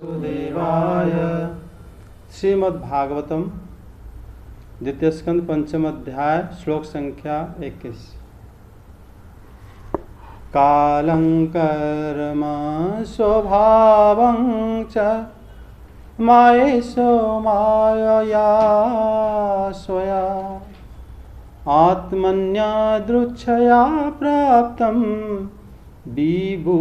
देवाय। श्रीमद्भागवतम द्वितीय स्कंद पंचम अध्याय श्लोक संख्या 21। कालं कर्म स्वभावं च मायेशो मायया स्वया आत्मन्यादृच्छया प्राप्तं विभुभूषुरूपाददे।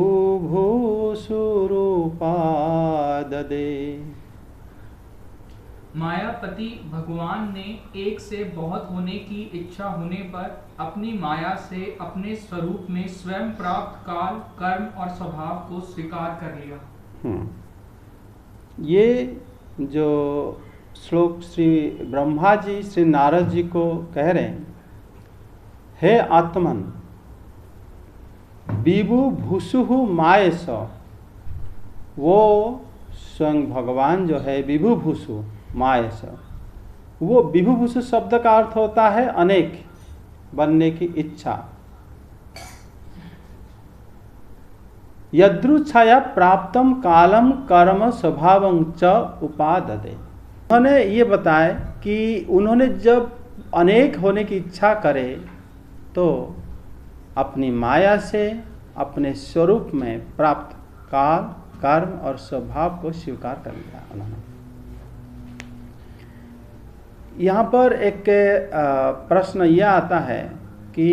मायापति भगवान ने एक से बहुत होने की इच्छा होने पर अपनी माया से अपने स्वरूप में स्वयं प्राप्त काल, कर्म और स्वभाव को स्वीकार कर लिया। ये जो श्लोक श्री ब्रह्मा जी श्री नारद जी को कह रहे हैं, हे आत्मन विभु भूषु मायस, वो स्वयं भगवान जो है विभु भूषु मायस, वो विभु भूषु शब्द का अर्थ होता है अनेक बनने की इच्छा। यदृच्छया प्राप्तम कालम कर्म स्वभावं च उपाददे। उन्होंने ये बताया कि उन्होंने जब अनेक होने की इच्छा करे तो अपनी माया से अपने स्वरूप में प्राप्त काल, कर्म और स्वभाव को स्वीकार कर लिया उन्होंने। यहाँ पर एक प्रश्न यह आता है कि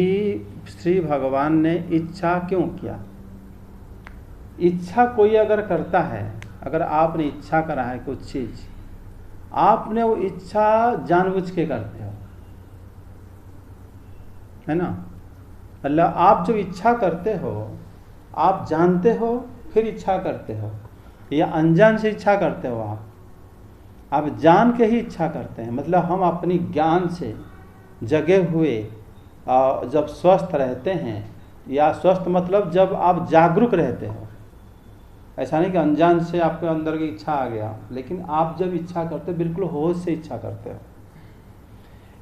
श्री भगवान ने इच्छा क्यों किया। इच्छा कोई अगर करता है, अगर आपने इच्छा करा है कुछ चीज, आपने वो इच्छा जानबूझ के करते हो, है ना। मतलब आप जो इच्छा करते हो, आप जानते हो फिर इच्छा करते हो, या अनजान से इच्छा करते हो। आप जान के ही इच्छा करते हैं। मतलब हम अपनी ज्ञान से जगे हुए जब स्वस्थ रहते हैं, या स्वस्थ मतलब जब आप जागरूक रहते हो, ऐसा नहीं कि अनजान से आपके अंदर की इच्छा आ गया, लेकिन आप जब इच्छा करते हो बिल्कुल होश से इच्छा करते हो।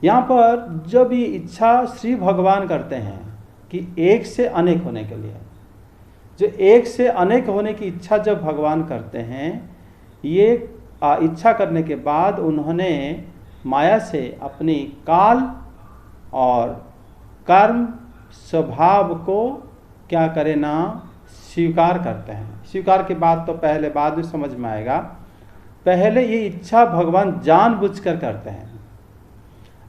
यहाँ पर जब ये इच्छा श्री भगवान करते हैं कि एक से अनेक होने के लिए, जो एक से अनेक होने की इच्छा जब भगवान करते हैं, ये इच्छा करने के बाद उन्होंने माया से अपनी काल और कर्म स्वभाव को क्या करे ना स्वीकार करते हैं। स्वीकार के बाद तो पहले बाद में समझ में आएगा, पहले ये इच्छा भगवान जानबूझकर करते हैं।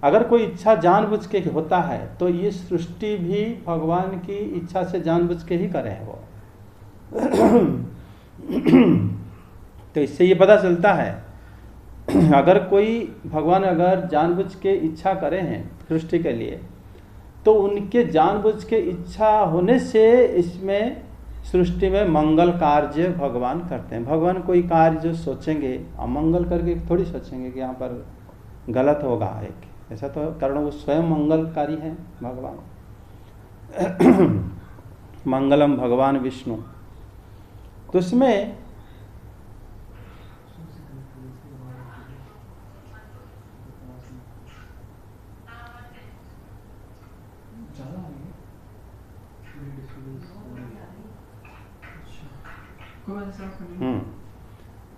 अगर कोई इच्छा जानबूझ के होता है तो ये सृष्टि भी भगवान की इच्छा से जानबूझ के ही करे हैं वो। तो इससे ये पता चलता है, अगर कोई भगवान अगर जानबूझ के इच्छा करे हैं सृष्टि के लिए, तो उनके जानबूझ के इच्छा होने से इसमें सृष्टि में मंगल कार्य भगवान करते हैं। भगवान कोई कार्य जो सोचेंगे अमंगल करके थोड़ी सोचेंगे कि यहाँ पर गलत होगा एक, ऐसा तो कारण वो स्वयं मंगलकारी है भगवान। मंगलम भगवान विष्णु। तो इसमें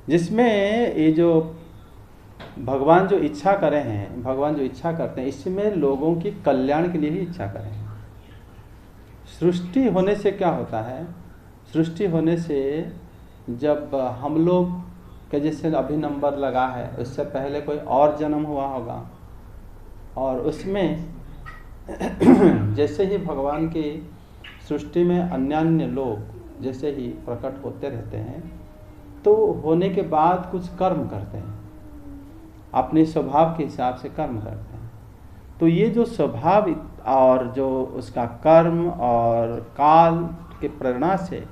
जिसमें ये जो भगवान जो इच्छा करे हैं, भगवान जो इच्छा करते हैं, इसमें लोगों की कल्याण के लिए ही इच्छा करें हैं। सृष्टि होने से क्या होता है, सृष्टि होने से जब हम लोग के जैसे अभी नंबर लगा है, उससे पहले कोई और जन्म हुआ होगा, और उसमें जैसे ही भगवान की सृष्टि में अन्य लोग जैसे ही प्रकट होते रहते हैं, तो होने के बाद कुछ कर्म करते हैं, अपने स्वभाव के हिसाब से कर्म करते हैं। तो ये जो स्वभाव और जो उसका कर्म और काल के प्रेरणा से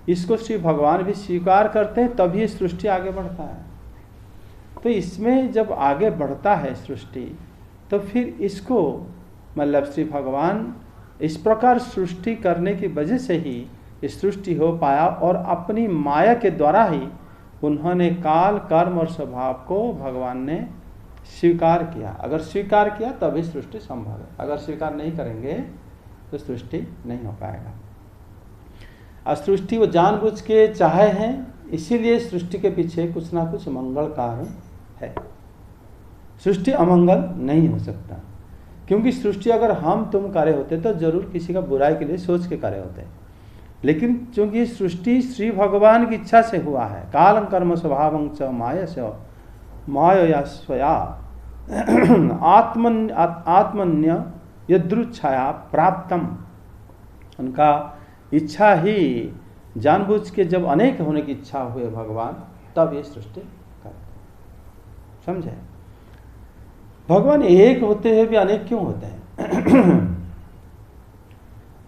इसको श्री भगवान भी स्वीकार करते हैं, तभी सृष्टि आगे बढ़ता है। तो इसमें जब आगे बढ़ता है सृष्टि, तो फिर इसको मतलब श्री भगवान इस प्रकार सृष्टि करने की वजह से ही सृष्टि हो पाया, और अपनी माया के द्वारा ही उन्होंने काल, कर्म और स्वभाव को भगवान ने स्वीकार किया। अगर स्वीकार किया तभी सृष्टि संभव है, अगर स्वीकार नहीं करेंगे तो सृष्टि नहीं हो पाएगा। और सृष्टि वो जानबूझ के चाहे हैं इसीलिए सृष्टि के पीछे कुछ ना कुछ मंगल कारण है। सृष्टि अमंगल नहीं हो सकता, क्योंकि सृष्टि अगर हम तुम करे होते तो जरूर किसी का बुराई के लिए सोच के करे होते, लेकिन चूंकि सृष्टि श्री भगवान की इच्छा से हुआ है, कालं कर्म स्वभावं च मायया स्वया आत्मन्य यदृच्छाया प्राप्तम, उनका इच्छा ही जानबूझ के जब अनेक होने की इच्छा हुए भगवान, तब ये सृष्टि करते। समझे? भगवान एक होते हुए भी अनेक क्यों होते हैं?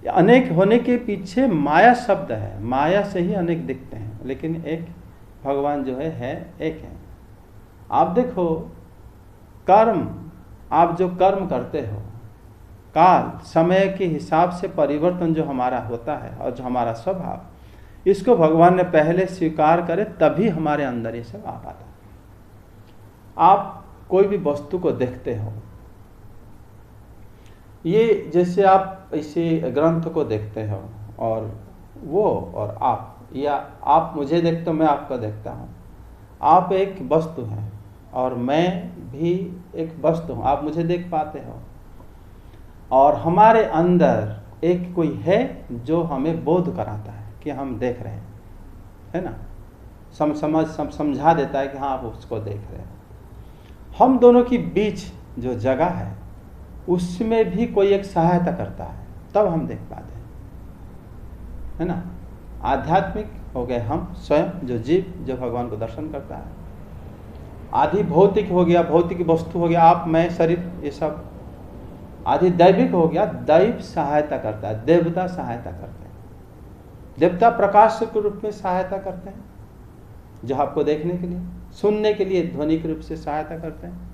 अनेक होने के पीछे माया शब्द है, माया से ही अनेक दिखते हैं, लेकिन एक भगवान जो है एक है। आप देखो, कर्म, आप जो कर्म करते हो, काल समय के हिसाब से परिवर्तन जो हमारा होता है और जो हमारा स्वभाव, इसको भगवान ने पहले स्वीकार करे तभी हमारे अंदर ये सब आ पाता है। आप कोई भी वस्तु को देखते हो, ये जैसे आप इसी ग्रंथ को देखते हो और वो और आप, या आप मुझे देखते हो, मैं आपको देखता हूँ। आप एक वस्तु हैं और मैं भी एक वस्तु हूँ, आप मुझे देख पाते हो, और हमारे अंदर एक कोई है जो हमें बोध कराता है कि हम देख रहे हैं, है ना? समझा देता है कि हाँ आप उसको देख रहे हैं। हम दोनों के बीच जो जगह है उसमें भी कोई एक सहायता करता है, तब हम देख पाते हैं, है ना? आध्यात्मिक हो गए हम स्वयं, जो जीव जो भगवान को दर्शन करता है। आदि भौतिक हो गया, भौतिक वस्तु हो गया, आप मैं शरीर, ये सब। आदि दैविक हो गया, दैव सहायता करता है, देवता सहायता करते हैं। देवता प्रकाश के रूप में सहायता करते हैं, जो आपको देखने के लिए, सुनने के लिए ध्वनि के रूप से सहायता करते हैं,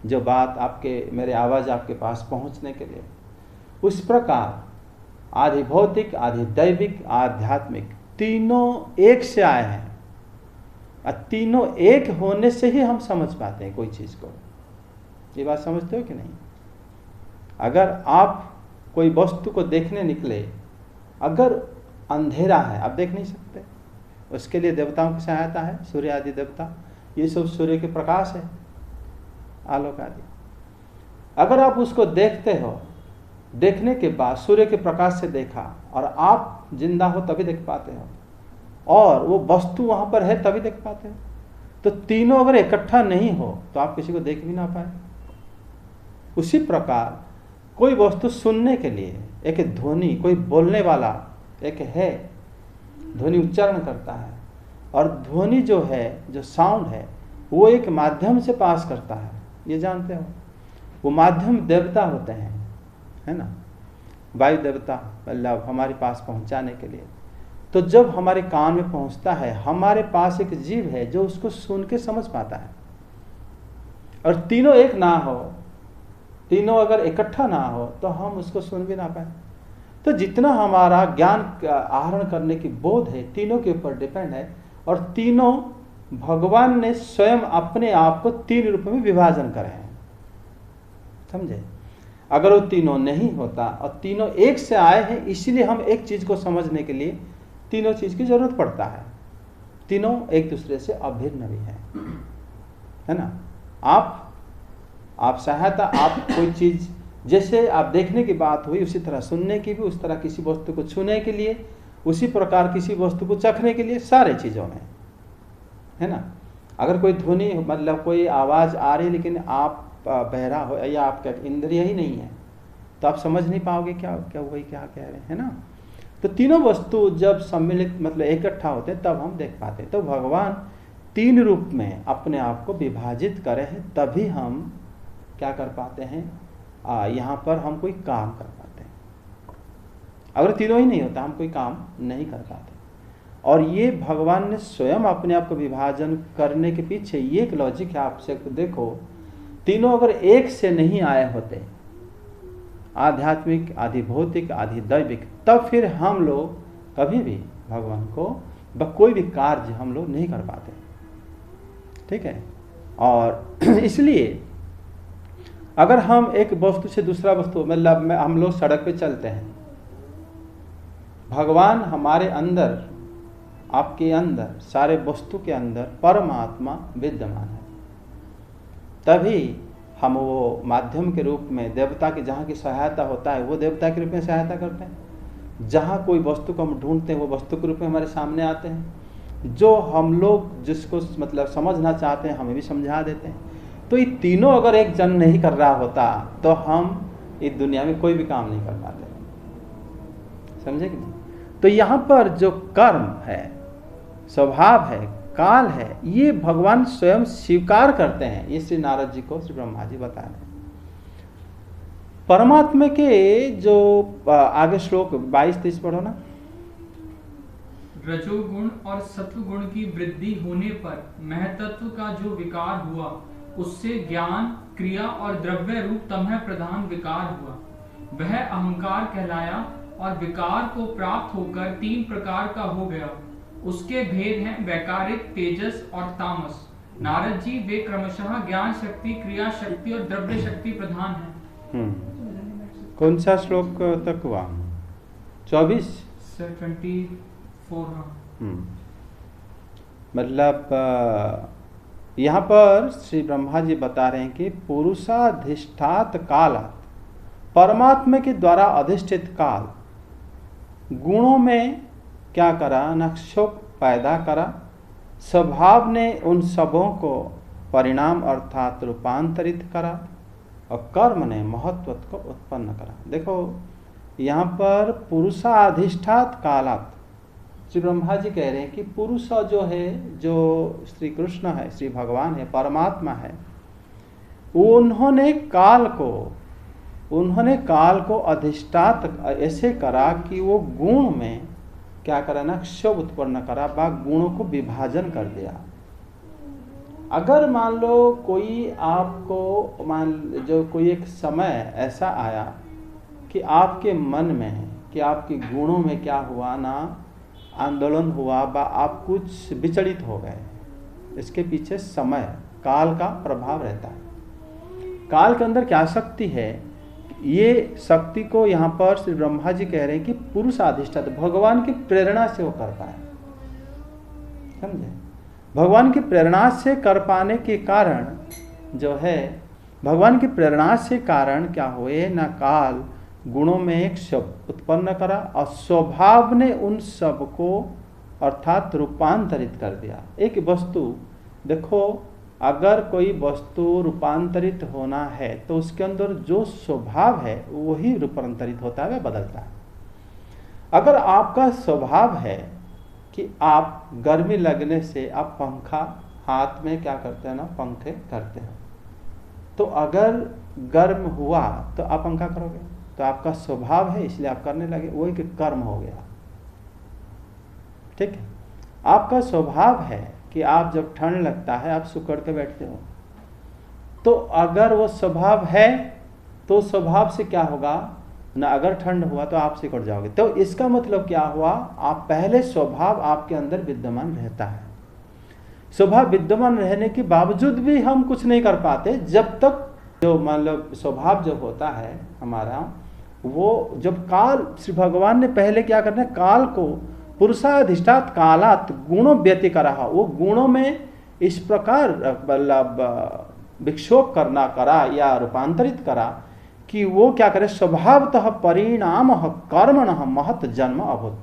जो बात आपके, मेरे आवाज आपके पास पहुंचने के लिए। उस प्रकार आदि भौतिक, आदि दैविक, आध्यात्मिक, तीनों एक से आए हैं, और तीनों एक होने से ही हम समझ पाते हैं कोई चीज को। ये बात समझते हो कि नहीं? अगर आप कोई वस्तु को देखने निकले, अगर अंधेरा है, आप देख नहीं सकते, उसके लिए देवताओं की सहायता है, सूर्य आदि देवता, ये सब सूर्य के प्रकाश है, आलोक आदि। अगर आप उसको देखते हो, देखने के बाद सूर्य के प्रकाश से देखा और आप जिंदा हो तभी देख पाते हो, और वो वस्तु वहां पर है तभी देख पाते हो। तो तीनों अगर इकट्ठा नहीं हो तो आप किसी को देख भी ना पाए। उसी प्रकार कोई वस्तु सुनने के लिए, एक ध्वनि, कोई बोलने वाला एक है, ध्वनि उच्चारण करता है, और ध्वनि जो है, जो साउंड है, वो एक माध्यम से पास करता है, ये जानते हो। वो माध्यम देवता होते हैं, है ना? वायु देवता, मतलब हमारे पास पहुंचाने के लिए। तो जब हमारे कान में पहुंचता है, हमारे पास एक जीव है जो उसको सुन के समझ पाता है। और तीनों एक ना हो, तीनों अगर इकट्ठा ना हो तो हम उसको सुन भी ना पाए। तो जितना हमारा ज्ञान आहरण करने की बोध है, तीनों के ऊपर डिपेंड है, और तीनों भगवान ने स्वयं अपने आप को तीन रूप में विभाजन करे हैं, समझे? अगर वो तीनों नहीं होता, और तीनों एक से आए हैं, इसीलिए हम एक चीज को समझने के लिए तीनों चीज की जरूरत पड़ता है। तीनों एक दूसरे से अभिन्न भी है ना? आप सहायता, आप कोई चीज, जैसे आप देखने की बात हुई, उसी तरह सुनने की भी, उस तरह किसी वस्तु को छूने के लिए, उसी प्रकार किसी वस्तु को चखने के लिए, सारे चीजों में, है ना? अगर कोई ध्वनि, मतलब कोई आवाज आ रही लेकिन आप बहरा हो या आपका इंद्रिय ही नहीं है, तो आप समझ नहीं पाओगे क्या वही क्या कह रहे हैं, ना? तो तीनों वस्तु जब सम्मिलित, मतलब इकट्ठा होते हैं, तब हम देख पाते हैं। तो भगवान तीन रूप में अपने आप को विभाजित करे हैं, तभी हम क्या कर पाते हैं, यहाँ पर हम कोई काम कर पाते हैं। अगर तीनों ही नहीं होता, हम कोई काम नहीं कर पाते। और ये भगवान ने स्वयं अपने आप को विभाजन करने के पीछे ये एक लॉजिक है। आपसे देखो, तीनों अगर एक से नहीं आए होते, आध्यात्मिक, आदि भौतिक, आदि दैविक, तब फिर हम लोग कभी भी भगवान को कोई भी कार्य हम लोग नहीं कर पाते, ठीक है? और इसलिए अगर हम एक वस्तु से दूसरा वस्तु, मतलब हम लोग सड़क पे चलते हैं, भगवान हमारे अंदर आपके अंदर, सारे वस्तु के अंदर परमात्मा विद्यमान है, तभी हम वो माध्यम के रूप में देवता की जहाँ की सहायता होता है वो देवता के रूप में सहायता करते हैं। जहाँ कोई वस्तु को हम ढूंढते हैं वो वस्तु के रूप में हमारे सामने आते हैं। जो हम लोग जिसको मतलब समझना चाहते हैं हमें भी समझा देते हैं। तो ये तीनों अगर एक जन नहीं कर रहा होता तो हम इस दुनिया में कोई भी काम नहीं कर पाते। समझे कि नहीं? तो यहाँ पर जो कर्म है, स्वभाव है, काल है, ये भगवान स्वयं स्वीकार करते हैं। ये श्री नारद जी को श्री ब्रह्मा जी बता रहे हैं। परमात्मा के जो आगे श्लोक 22-23 पढ़ो ना। रजोगुण और सत्वगुण की वृद्धि होने पर महतत्व का जो विकार हुआ, उससे ज्ञान, क्रिया और द्रव्य रूप तमह प्रधान विकार हुआ, वह अहंकार कहलाया और विकार को प्राप्त होकर 3 प्रकार का हो गया। उसके भेद हैं वैकारिक, तेजस और तामस। नारद जी वे क्रमशः ज्ञान शक्ति, क्रिया शक्ति और द्रव्य शक्ति प्रधान हैं। कौन सा श्लोक तक हुआ? 24 से 24। मतलब यहाँ पर श्री ब्रह्मा जी बता रहे हैं कि पुरुषाधिष्ठात कालात्, परमात्मा के द्वारा अधिष्ठित काल गुणों में क्या करा? न शोक पैदा करा। स्वभाव ने उन सबों को परिणाम अर्थात रूपांतरित करा और कर्म ने महत्व को उत्पन्न करा। देखो यहाँ पर पुरुषाधिष्ठात कालात्, श्री ब्रह्मा जी कह रहे हैं कि पुरुष जो है, जो श्री कृष्ण है, श्री भगवान है, परमात्मा है, उन्होंने काल को अधिष्ठात ऐसे करा कि वो गुण में क्या करा? ना क्षोभ उत्पन्न करा, बा गुणों को विभाजन कर दिया। अगर मान लो कोई आपको जो कोई एक समय ऐसा आया कि आपके मन में कि आपके गुणों में क्या हुआ ना, आंदोलन हुआ, बा आप कुछ विचलित हो गए, इसके पीछे समय, काल का प्रभाव रहता है। काल के अंदर क्या शक्ति है? ये शक्ति को यहाँ पर श्री ब्रह्मा जी कह रहे हैं कि पुरुष अधिष्ठात, भगवान की प्रेरणा से वो कर पाए। समझे? भगवान की प्रेरणा से कर पाने के कारण जो है, भगवान की प्रेरणा से कारण क्या हुए ना, काल गुणों में एक शब्द उत्पन्न करा और स्वभाव ने उन सब को अर्थात रूपांतरित कर दिया। एक वस्तु देखो, अगर कोई वस्तु रूपांतरित होना है तो उसके अंदर जो स्वभाव है वही रूपांतरित होता है, बदलता है। अगर आपका स्वभाव है कि आप गर्मी लगने से आप पंखा हाथ में क्या करते हैं ना, पंखे करते हो, तो अगर गर्म हुआ तो आप पंखा करोगे, तो आपका स्वभाव है इसलिए आप करने लगे, वो एक कर्म हो गया। ठीक है? आपका स्वभाव है कि आप जब ठंड लगता है आप सिकुड़ के बैठते हो, तो अगर वो स्वभाव है तो स्वभाव से क्या होगा ना, अगर ठंड हुआ तो आप सिकुड़ जाओगे। तो इसका मतलब क्या हुआ? आप पहले स्वभाव आपके अंदर विद्यमान रहता है। स्वभाव विद्यमान रहने के बावजूद भी हम कुछ नहीं कर पाते जब तक जो मतलब स्वभाव जो होता है हमारा, वो जब काल, श्री भगवान ने पहले क्या करना है, काल को पुरुषाधिष्ठात कालात् गुणों व्यतिकरा, वो गुणों में इस प्रकार मतलब विक्षोभ करना करा या रूपांतरित करा कि वो क्या करे, स्वभावतः परिणाम कर्मण महत जन्म अभूत,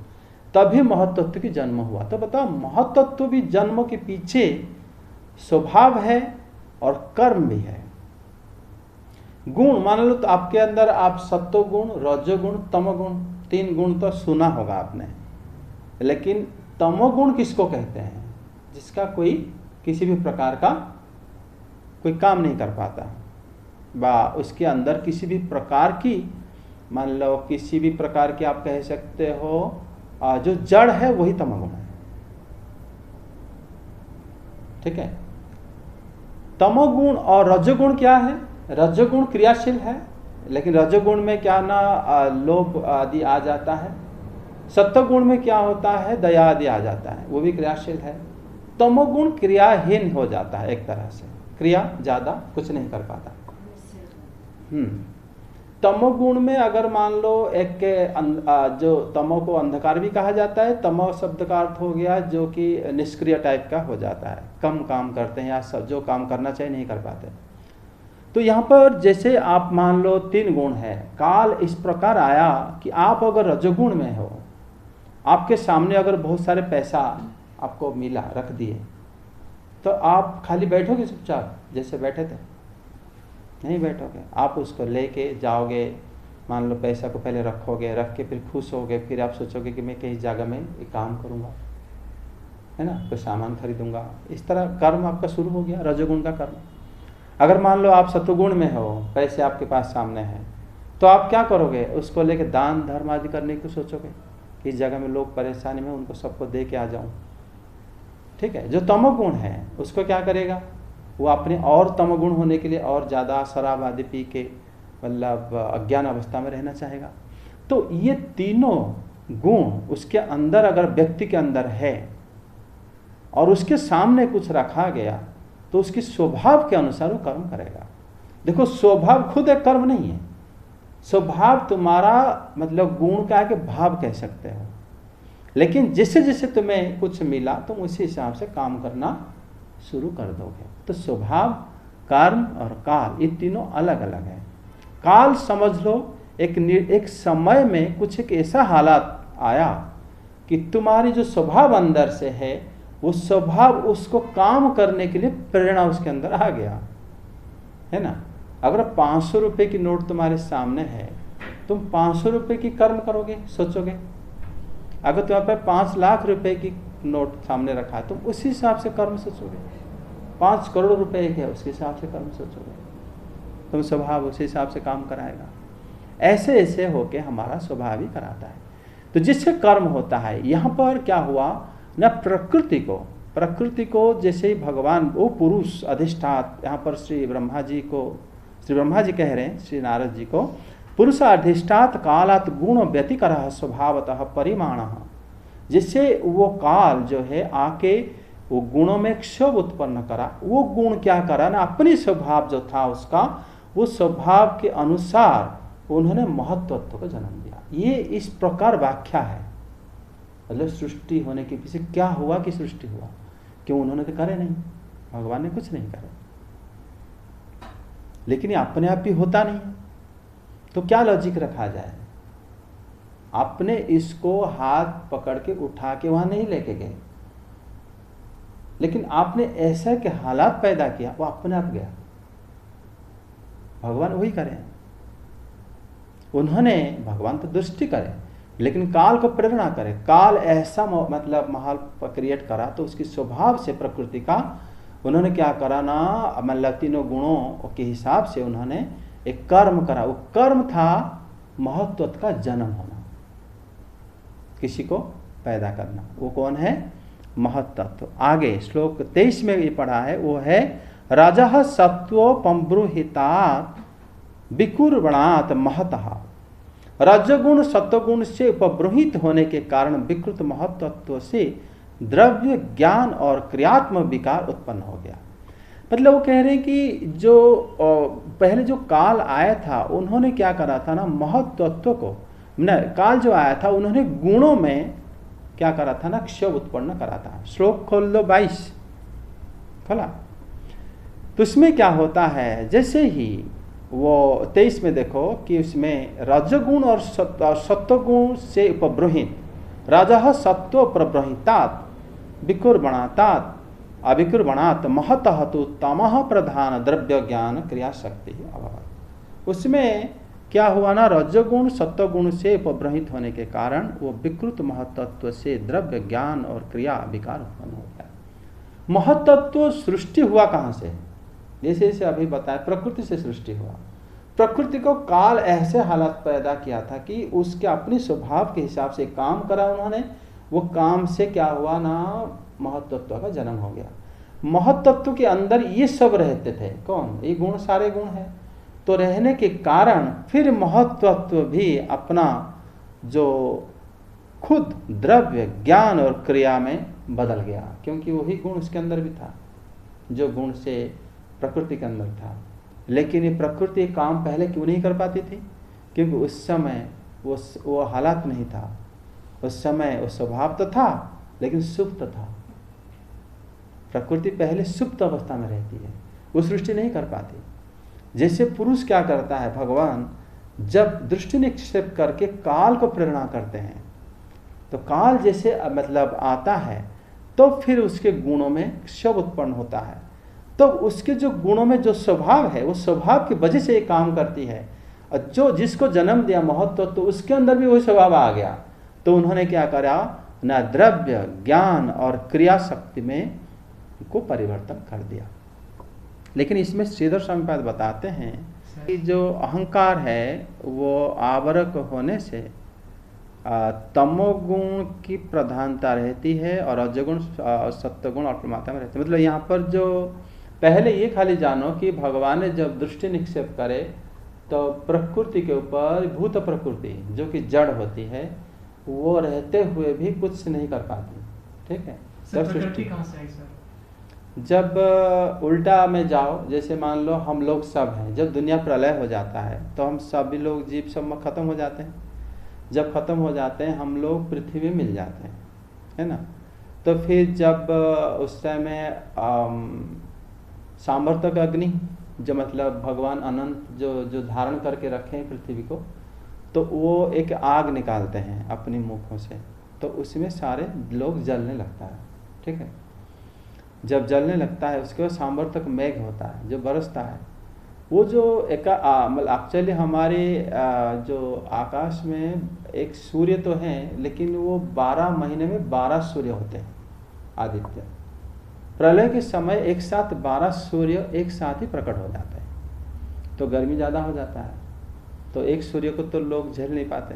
तभी महत्त्व की जन्म हुआ। तो बताओ, महत्त्व भी जन्म के पीछे स्वभाव है और कर्म भी है। गुण मान लो तो आपके अंदर आप सत्वगुण, रजोगुण, तमोगुण, 3 गुण तो सुना होगा आपने, लेकिन तमोगुण किसको कहते हैं? जिसका कोई किसी भी प्रकार का कोई काम नहीं कर पाता, बा उसके अंदर किसी भी प्रकार की, मान लो किसी भी प्रकार की आप कह सकते हो जो जड़ है वही तमोगुण है। ठीक है? तमोगुण और रजोगुण क्या है? रजोगुण क्रियाशील है, लेकिन रजोगुण में क्या ना लोभ आदि आ जाता है। सत्वगुण में क्या होता है? दया आदि आ जाता है, वो भी क्रियाशील है। तमोगुण क्रियाहीन हो जाता है, एक तरह से क्रिया ज्यादा कुछ नहीं कर पाता। तमोगुण में अगर मान लो एक जो तमो को अंधकार भी कहा जाता है, तमो शब्द का अर्थ हो गया जो कि निष्क्रिय टाइप का हो जाता है, कम काम करते हैं या सब जो काम करना चाहिए नहीं कर पाते। तो यहाँ पर जैसे आप मान लो 3 गुण है, काल इस प्रकार आया कि आप अगर रजोगुण में हो, आपके सामने अगर बहुत सारे पैसा आपको मिला, रख दिए, तो आप खाली बैठोगे चुपचाप जैसे बैठे थे? नहीं बैठोगे, आप उसको लेके जाओगे, मान लो पैसा को पहले रखोगे, रख के फिर खुश होगे, फिर आप सोचोगे कि मैं कहीं जगह में एक काम करूँगा, है ना, कोई सामान खरीदूंगा, इस तरह कर्म आपका शुरू हो गया, रजोगुण का कर्म। अगर मान लो आप सत्वगुण में हो, पैसे आपके पास सामने हैं, तो आप क्या करोगे, उसको लेके दान धर्म आदि करने की सोचोगे, इस जगह में लोग परेशानी में, उनको सबको दे के आ जाऊं। ठीक है, जो तमोगुण है उसको क्या करेगा, वो अपने और तमोगुण होने के लिए और ज़्यादा शराब आदि पी के मतलब अज्ञान अवस्था में रहना चाहेगा। तो ये तीनों गुण उसके अंदर अगर व्यक्ति के अंदर है और उसके सामने कुछ रखा गया, तो उसकी स्वभाव के अनुसार वो कर्म करेगा। देखो, स्वभाव खुद एक कर्म नहीं है, स्वभाव तुम्हारा मतलब गुण का के भाव कह सकते हो, लेकिन जैसे जैसे तुम्हें कुछ मिला तुम उसी हिसाब से काम करना शुरू कर दोगे। तो स्वभाव, कर्म और काल, ये तीनों अलग अलग है। काल समझ लो एक समय में कुछ एक ऐसा हालात आया कि तुम्हारी जो स्वभाव अंदर से है, वो स्वभाव उसको काम करने के लिए प्रेरणा उसके अंदर आ गया, है ना। अगर 500 रुपए की नोट तुम्हारे सामने है, तुम 500 रुपए की कर्म करोगे, सोचोगे। अगर तुम्हारे पास 5 लाख रुपए की नोट सामने रखा है, तुम उसी हिसाब से कर्म सोचोगे। 5 करोड़ रुपए है, उसके हिसाब से कर्म सोचोगे, तुम स्वभाव उसी हिसाब से काम कराएगा। ऐसे ऐसे होके हमारा स्वभाव ही कराता है। तो जिससे कर्म होता है, यहाँ पर क्या हुआ न, प्रकृति को जैसे ही भगवान वो पुरुष अधिष्ठात, यहाँ पर श्री ब्रह्मा जी कह रहे हैं श्री नारद जी को, पुरुष अधिष्ठात कालात गुण व्यतिकरः स्वभावतः परिमाण, जिससे वो काल जो है आके वो गुणों में क्षोभ उत्पन्न करा। वो गुण क्या करा ना, अपनी स्वभाव जो था उसका, वो स्वभाव के अनुसार उन्होंने महत्वत्व को जन्म दिया। ये इस प्रकार व्याख्या है। मतलब सृष्टि होने के पीछे क्या हुआ कि सृष्टि हुआ, क्यों उन्होंने तो करे नहीं, भगवान ने कुछ नहीं करे, लेकिन ये अपने आप ही होता नहीं, तो क्या लॉजिक रखा जाए। आपने इसको हाथ पकड़ के उठा के वहां नहीं लेके गए, लेकिन आपने ऐसा के हालात पैदा किया, वो अपने आप गया। भगवान वही करें, उन्होंने, भगवान तो दृष्टि करे लेकिन काल को प्रेरणा करे। काल ऐसा मतलब माहौल क्रिएट करा, तो उसकी स्वभाव से प्रकृति का उन्होंने क्या करा ना, मतलब तीनों गुणों के हिसाब से उन्होंने एक कर्म करा। वो कर्म था महत्व का जन्म होना, किसी को पैदा करना। वो कौन है, महत्तत्व। आगे श्लोक 23 में ये पढ़ा है, वो है राजा सत्वोपब्रूहितात् विकुर्वणात् महतः। रजगुण सत्वगुण से उपब्रूहित होने के कारण विकृत महत्त्व से द्रव्य ज्ञान और क्रियात्मक विकार उत्पन्न हो गया। मतलब वो कह रहे हैं कि जो पहले जो काल आया था, उन्होंने क्या करा था ना, महत्त्व को न, काल जो आया था उन्होंने गुणों में क्या करा था ना, क्षोभ उत्पन्न करा था। श्लोक खोल लो 22 खोला, तो इसमें क्या होता है, जैसे ही वो 23 में देखो कि उसमें रजगुण और सत्वगुण से उपब्रूहित, राजा सत्व प्रब्रहितात विकुर्वणातात अविकुर्वणात् महतः तो तमः प्रधान द्रव्य ज्ञान क्रिया शक्ति अभवत्। उसमें क्या हुआ ना, रजगुण सत्वगुण से उपब्रहित होने के कारण वो विकृत महत्त्व से द्रव्य ज्ञान और क्रिया विकार उत्पन्न हो गया। महत्त्व सृष्टि हुआ कहाँ से, जैसे जैसे अभी बताया प्रकृति से सृष्टि हुआ। प्रकृति को काल ऐसे हालात पैदा किया था कि उसके अपने स्वभाव के हिसाब से काम करा उन्होंने। वो काम से क्या हुआ ना, महत्त्व का जन्म हो गया। महत्त्व के अंदर ये सब रहते थे, कौन, ये गुण, सारे गुण हैं। तो रहने के कारण फिर महत्त्व भी अपना जो खुद द्रव्य ज्ञान और क्रिया में बदल गया, क्योंकि वही गुण उसके अंदर भी था जो गुण से प्रकृति के अंदर था। लेकिन ये प्रकृति काम पहले क्यों नहीं कर पाती थी, क्योंकि उस समय वो हालात नहीं था। उस समय वो स्वभाव तो था लेकिन सुप्त था। प्रकृति पहले सुप्त अवस्था में रहती है, वो सृष्टि नहीं कर पाती। जैसे पुरुष क्या करता है, भगवान जब दृष्टि निक्षेप करके काल को प्रेरणा करते हैं, तो काल जैसे मतलब आता है तो फिर उसके गुणों में क्षोभ उत्पन्न होता है। तो उसके जो गुणों में जो स्वभाव है, वो स्वभाव की वजह से ये काम करती है। और जो जिसको जन्म दिया महत्व, तो उसके अंदर भी वही स्वभाव आ गया। तो उन्होंने क्या करा, न द्रव्य, ज्ञान और क्रिया शक्ति में को परिवर्तन कर दिया। लेकिन इसमें श्रीधर स्वामी पाद बताते हैं कि जो अहंकार है वो आवरक होने से तमोगुण की प्रधानता रहती है और रजोगुण सत्वगुण और प्रमाता में रहती है। मतलब यहाँ पर जो पहले ये खाली जानो कि भगवान ने जब दृष्टि निक्षेप करे तो प्रकृति के ऊपर भूत प्रकृति जो कि जड़ होती है वो रहते हुए भी कुछ नहीं कर पाती। ठीक है, प्रकृति कहाँ से आई सर? जब उल्टा में जाओ, जैसे मान लो हम लोग सब हैं, जब दुनिया प्रलय हो जाता है तो हम सभी लोग जीव सब खत्म हो जाते हैं। जब खत्म हो जाते हैं हम लोग पृथ्वी में मिल जाते हैं, है ना। तो फिर जब उस समय सामर्थक अग्नि जो मतलब भगवान अनंत जो धारण करके रखे हैं पृथ्वी को, तो वो एक आग निकालते हैं अपनी मुखों से, तो उसमें सारे लोग जलने लगता है। ठीक है, जब जलने लगता है उसके बाद सामर्थक मेघ होता है जो बरसता है। वो जो एक मतलब एक्चुअली हमारे जो आकाश में एक सूर्य तो हैं, लेकिन वो 12 महीने में 12 सूर्य होते हैं आदित्य। प्रलय के समय एक साथ 12 सूर्य एक साथ ही प्रकट हो जाते हैं, तो गर्मी ज़्यादा हो जाता है, तो एक सूर्य को तो लोग झेल नहीं पाते।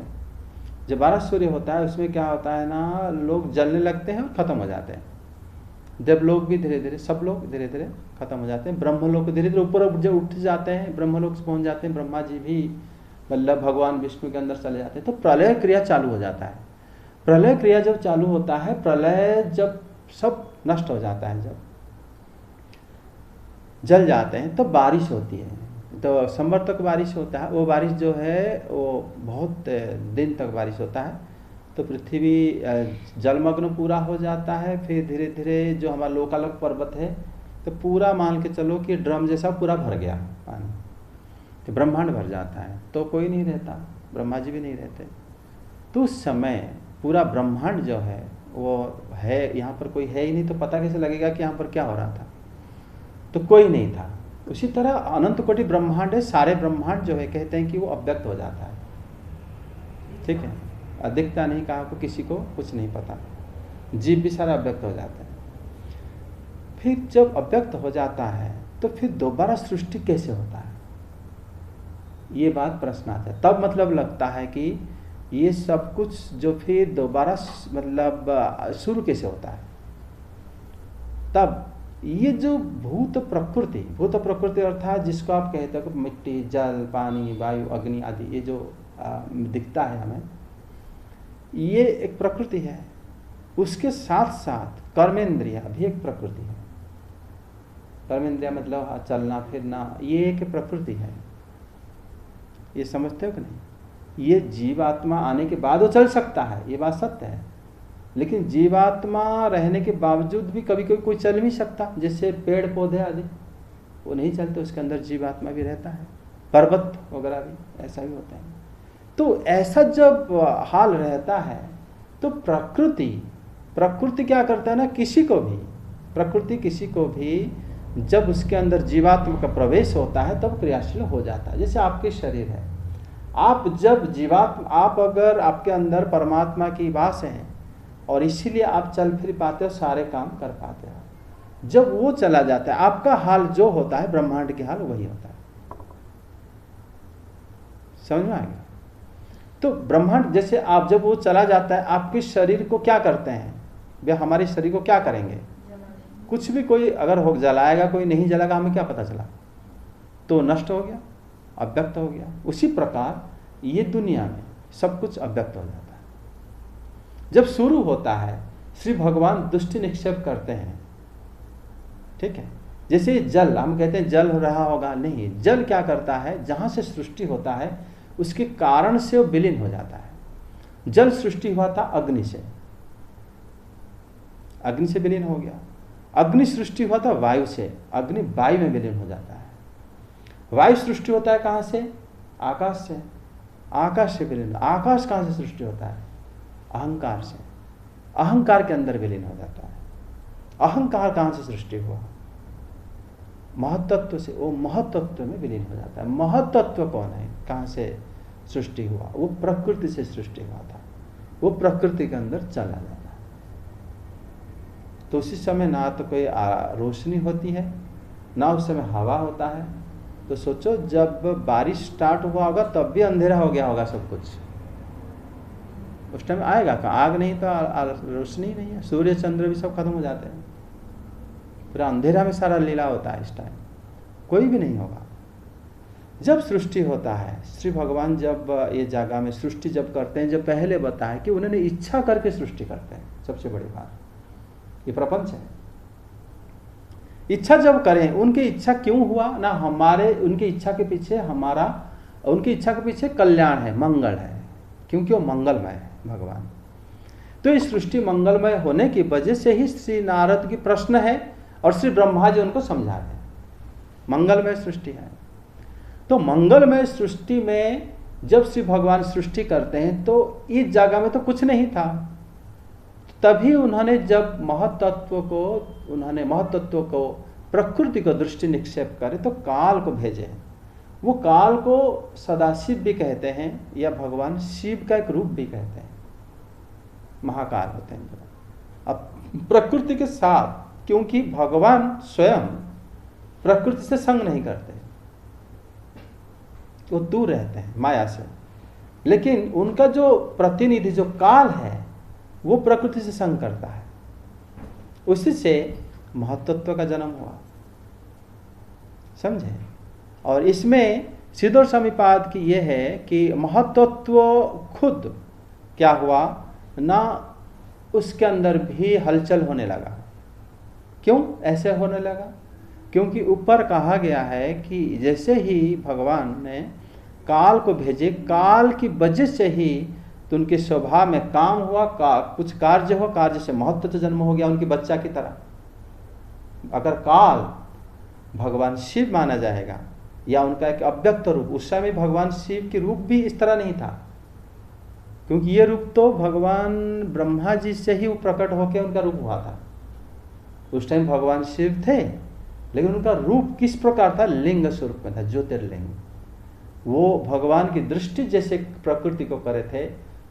जब 12 सूर्य होता है उसमें क्या होता है ना, लोग जलने लगते हैं और ख़त्म हो जाते हैं। जब लोग भी धीरे धीरे, सब लोग धीरे धीरे खत्म हो जाते हैं। ब्रह्मलोक धीरे धीरे ऊपर जब उठ जाते हैं, ब्रह्मलोक से पहुंच जाते हैं, ब्रह्मा जी भी मतलब भगवान विष्णु के अंदर चले जाते हैं। तो प्रलय क्रिया चालू हो जाता है। प्रलय क्रिया जब चालू होता है, प्रलय जब सब नष्ट हो जाता है, जब जल जाते हैं, तो बारिश होती है। तो संवर्तक बारिश होता है, वो बारिश जो है वो बहुत दिन तक बारिश होता है। तो पृथ्वी जलमग्न पूरा हो जाता है। फिर धीरे धीरे जो हमारा लोकालोक पर्वत है, तो पूरा मान के चलो कि ड्रम जैसा पूरा भर गया पानी, तो ब्रह्मांड भर जाता है। तो कोई नहीं रहता, ब्रह्मा जी भी नहीं रहते। तो उस समय पूरा ब्रह्मांड जो है वो है, यहाँ पर कोई है ही नहीं, तो पता कैसे लगेगा कि यहाँ पर क्या हो रहा था? तो कोई नहीं था। उसी तरह अनंत कोटि ब्रह्मांड है, सारे ब्रह्मांड जो है कहते हैं कि वो अव्यक्त हो जाता है। ठीक है, दिखता नहीं, कहा को किसी को कुछ नहीं पता, जीव भी सारा अव्यक्त हो जाता है। फिर जब अव्यक्त हो जाता है तो फिर दोबारा सृष्टि कैसे होता है, ये बात प्रश्न आता है। तब मतलब लगता है कि ये सब कुछ जो फिर दोबारा मतलब शुरू कैसे होता है। तब ये जो भूत प्रकृति अर्थात जिसको आप कहते हो मिट्टी, जल, पानी, वायु, अग्नि आदि, ये जो दिखता है हमें, ये एक प्रकृति है। उसके साथ साथ कर्मेंद्रिया भी एक प्रकृति है। कर्मेंद्रिया मतलब चलना फिरना, ये एक प्रकृति है। ये समझते हो कि नहीं? ये जीवात्मा आने के बाद वो चल सकता है, ये बात सत्य है। लेकिन जीवात्मा रहने के बावजूद भी कभी कभी कोई चल नहीं सकता, जैसे पेड़ पौधे आदि वो नहीं चलते, उसके अंदर जीवात्मा भी रहता है। पर्वत वगैरह भी ऐसा भी होता है। तो ऐसा जब हाल रहता है तो प्रकृति क्या करता है ना, प्रकृति किसी को भी जब उसके अंदर जीवात्मा का प्रवेश होता है तब क्रियाशील हो जाता है। जैसे आपके शरीर है, आप जब आप अगर आपके अंदर परमात्मा की वास है और इसीलिए आप चल फिर पाते हो, सारे काम कर पाते हो। जब वो चला जाता है, आपका हाल जो होता है ब्रह्मांड के हाल वही होता है। समझ में आ गया? तो ब्रह्मांड जैसे आप जब वो चला जाता है, आपके शरीर को क्या करते हैं वे, हमारे शरीर को क्या करेंगे? कुछ भी, कोई अगर हो जलाएगा, कोई नहीं जलाएगा, हमें क्या पता चला? तो नष्ट हो गया, अव्यक्त हो गया। उसी प्रकार ये दुनिया में सब कुछ अव्यक्त हो जाता है। जब शुरू होता है, श्री भगवान दृष्टि निक्षेप करते हैं। ठीक है, जैसे जल, हम कहते हैं जल हो रहा होगा, नहीं, जल क्या करता है, जहां से सृष्टि होता है उसके कारण से वो विलीन हो जाता है। जल सृष्टि हुआ था अग्नि से, अग्नि से विलीन हो गया। अग्नि सृष्टि हुआ था वायु से, अग्नि वायु में विलीन हो जाता है। वायु सृष्टि होता है कहाँ से? आकाश से, आकाश से विलीन। आकाश कहाँ से सृष्टि होता है? अहंकार से, अहंकार के अंदर विलीन हो जाता है। अहंकार कहाँ से सृष्टि हुआ? महत्त्व से, वो महत्त्व में विलीन हो जाता है। महत्त्व कौन है? कहाँ से सृष्टि हुआ? वो प्रकृति से सृष्टि हुआ था, वो प्रकृति के अंदर चला जाता है। तो उसी समय ना तो कोई रोशनी होती है, ना उस समय हवा होता है। तो सोचो जब बारिश स्टार्ट हुआ होगा तब भी अंधेरा हो गया होगा सब कुछ। उस टाइम आएगा कहाँ? आग नहीं तो रोशनी नहीं है, सूर्य चंद्र भी सब खत्म हो जाते हैं, पूरा अंधेरा में सारा लीला होता है। इस टाइम कोई भी नहीं होगा। जब सृष्टि होता है, श्री भगवान जब ये जगह में सृष्टि जब करते हैं, जब पहले बताया कि उन्होंने इच्छा करके सृष्टि करते हैं। सबसे बड़ी बात, ये प्रपंच है। इच्छा जब करें, उनकी इच्छा क्यों हुआ ना? हमारे उनकी इच्छा के पीछे हमारा, उनकी इच्छा के पीछे कल्याण है, मंगल है, क्योंकि वो मंगलमय है भगवान। तो इस सृष्टि मंगलमय होने की वजह से ही श्री नारद की प्रश्न है और श्री ब्रह्मा जी उनको समझाते हैं। मंगलमय सृष्टि है। तो मंगलमय सृष्टि में जब श्री भगवान सृष्टि करते हैं तो इस जगह में तो कुछ नहीं था। तभी उन्होंने जब महत्त्व को प्रकृति को दृष्टि निक्षेप करे तो काल को भेजे। वो काल को सदाशिव भी कहते हैं या भगवान शिव का एक रूप भी कहते हैं, महाकाल होते हैं। अब प्रकृति के साथ, क्योंकि भगवान स्वयं प्रकृति से संग नहीं करते, वो दूर रहते हैं माया से, लेकिन उनका जो प्रतिनिधि जो काल है वो प्रकृति से संग करता है। उसी से महत्त्व का जन्म हुआ, समझे। और इसमें सिद्धोर समीपाद की यह है कि महत्त्व खुद क्या हुआ ना, उसके अंदर भी हलचल होने लगा। क्यों ऐसे होने लगा? क्योंकि ऊपर कहा गया है कि जैसे ही भगवान ने काल को भेजे, काल की वजह से ही तो उनके स्वभाव में काम हुआ, कुछ कार्य हो, कार्य से महत्त्व जन्म हो गया उनकी बच्चा की तरह। अगर काल भगवान शिव माना जाएगा या उनका एक अव्यक्त रूप, उस समय भगवान शिव की रूप भी इस तरह नहीं था, क्योंकि ये रूप तो भगवान ब्रह्मा जी से ही वो प्रकट होकर उनका रूप हुआ था। उस टाइम भगवान शिव थे, लेकिन उनका रूप किस प्रकार था? लिंग स्वरूप में था, ज्योतिर्लिंग। वो भगवान की दृष्टि जैसे प्रकृति को करे थे,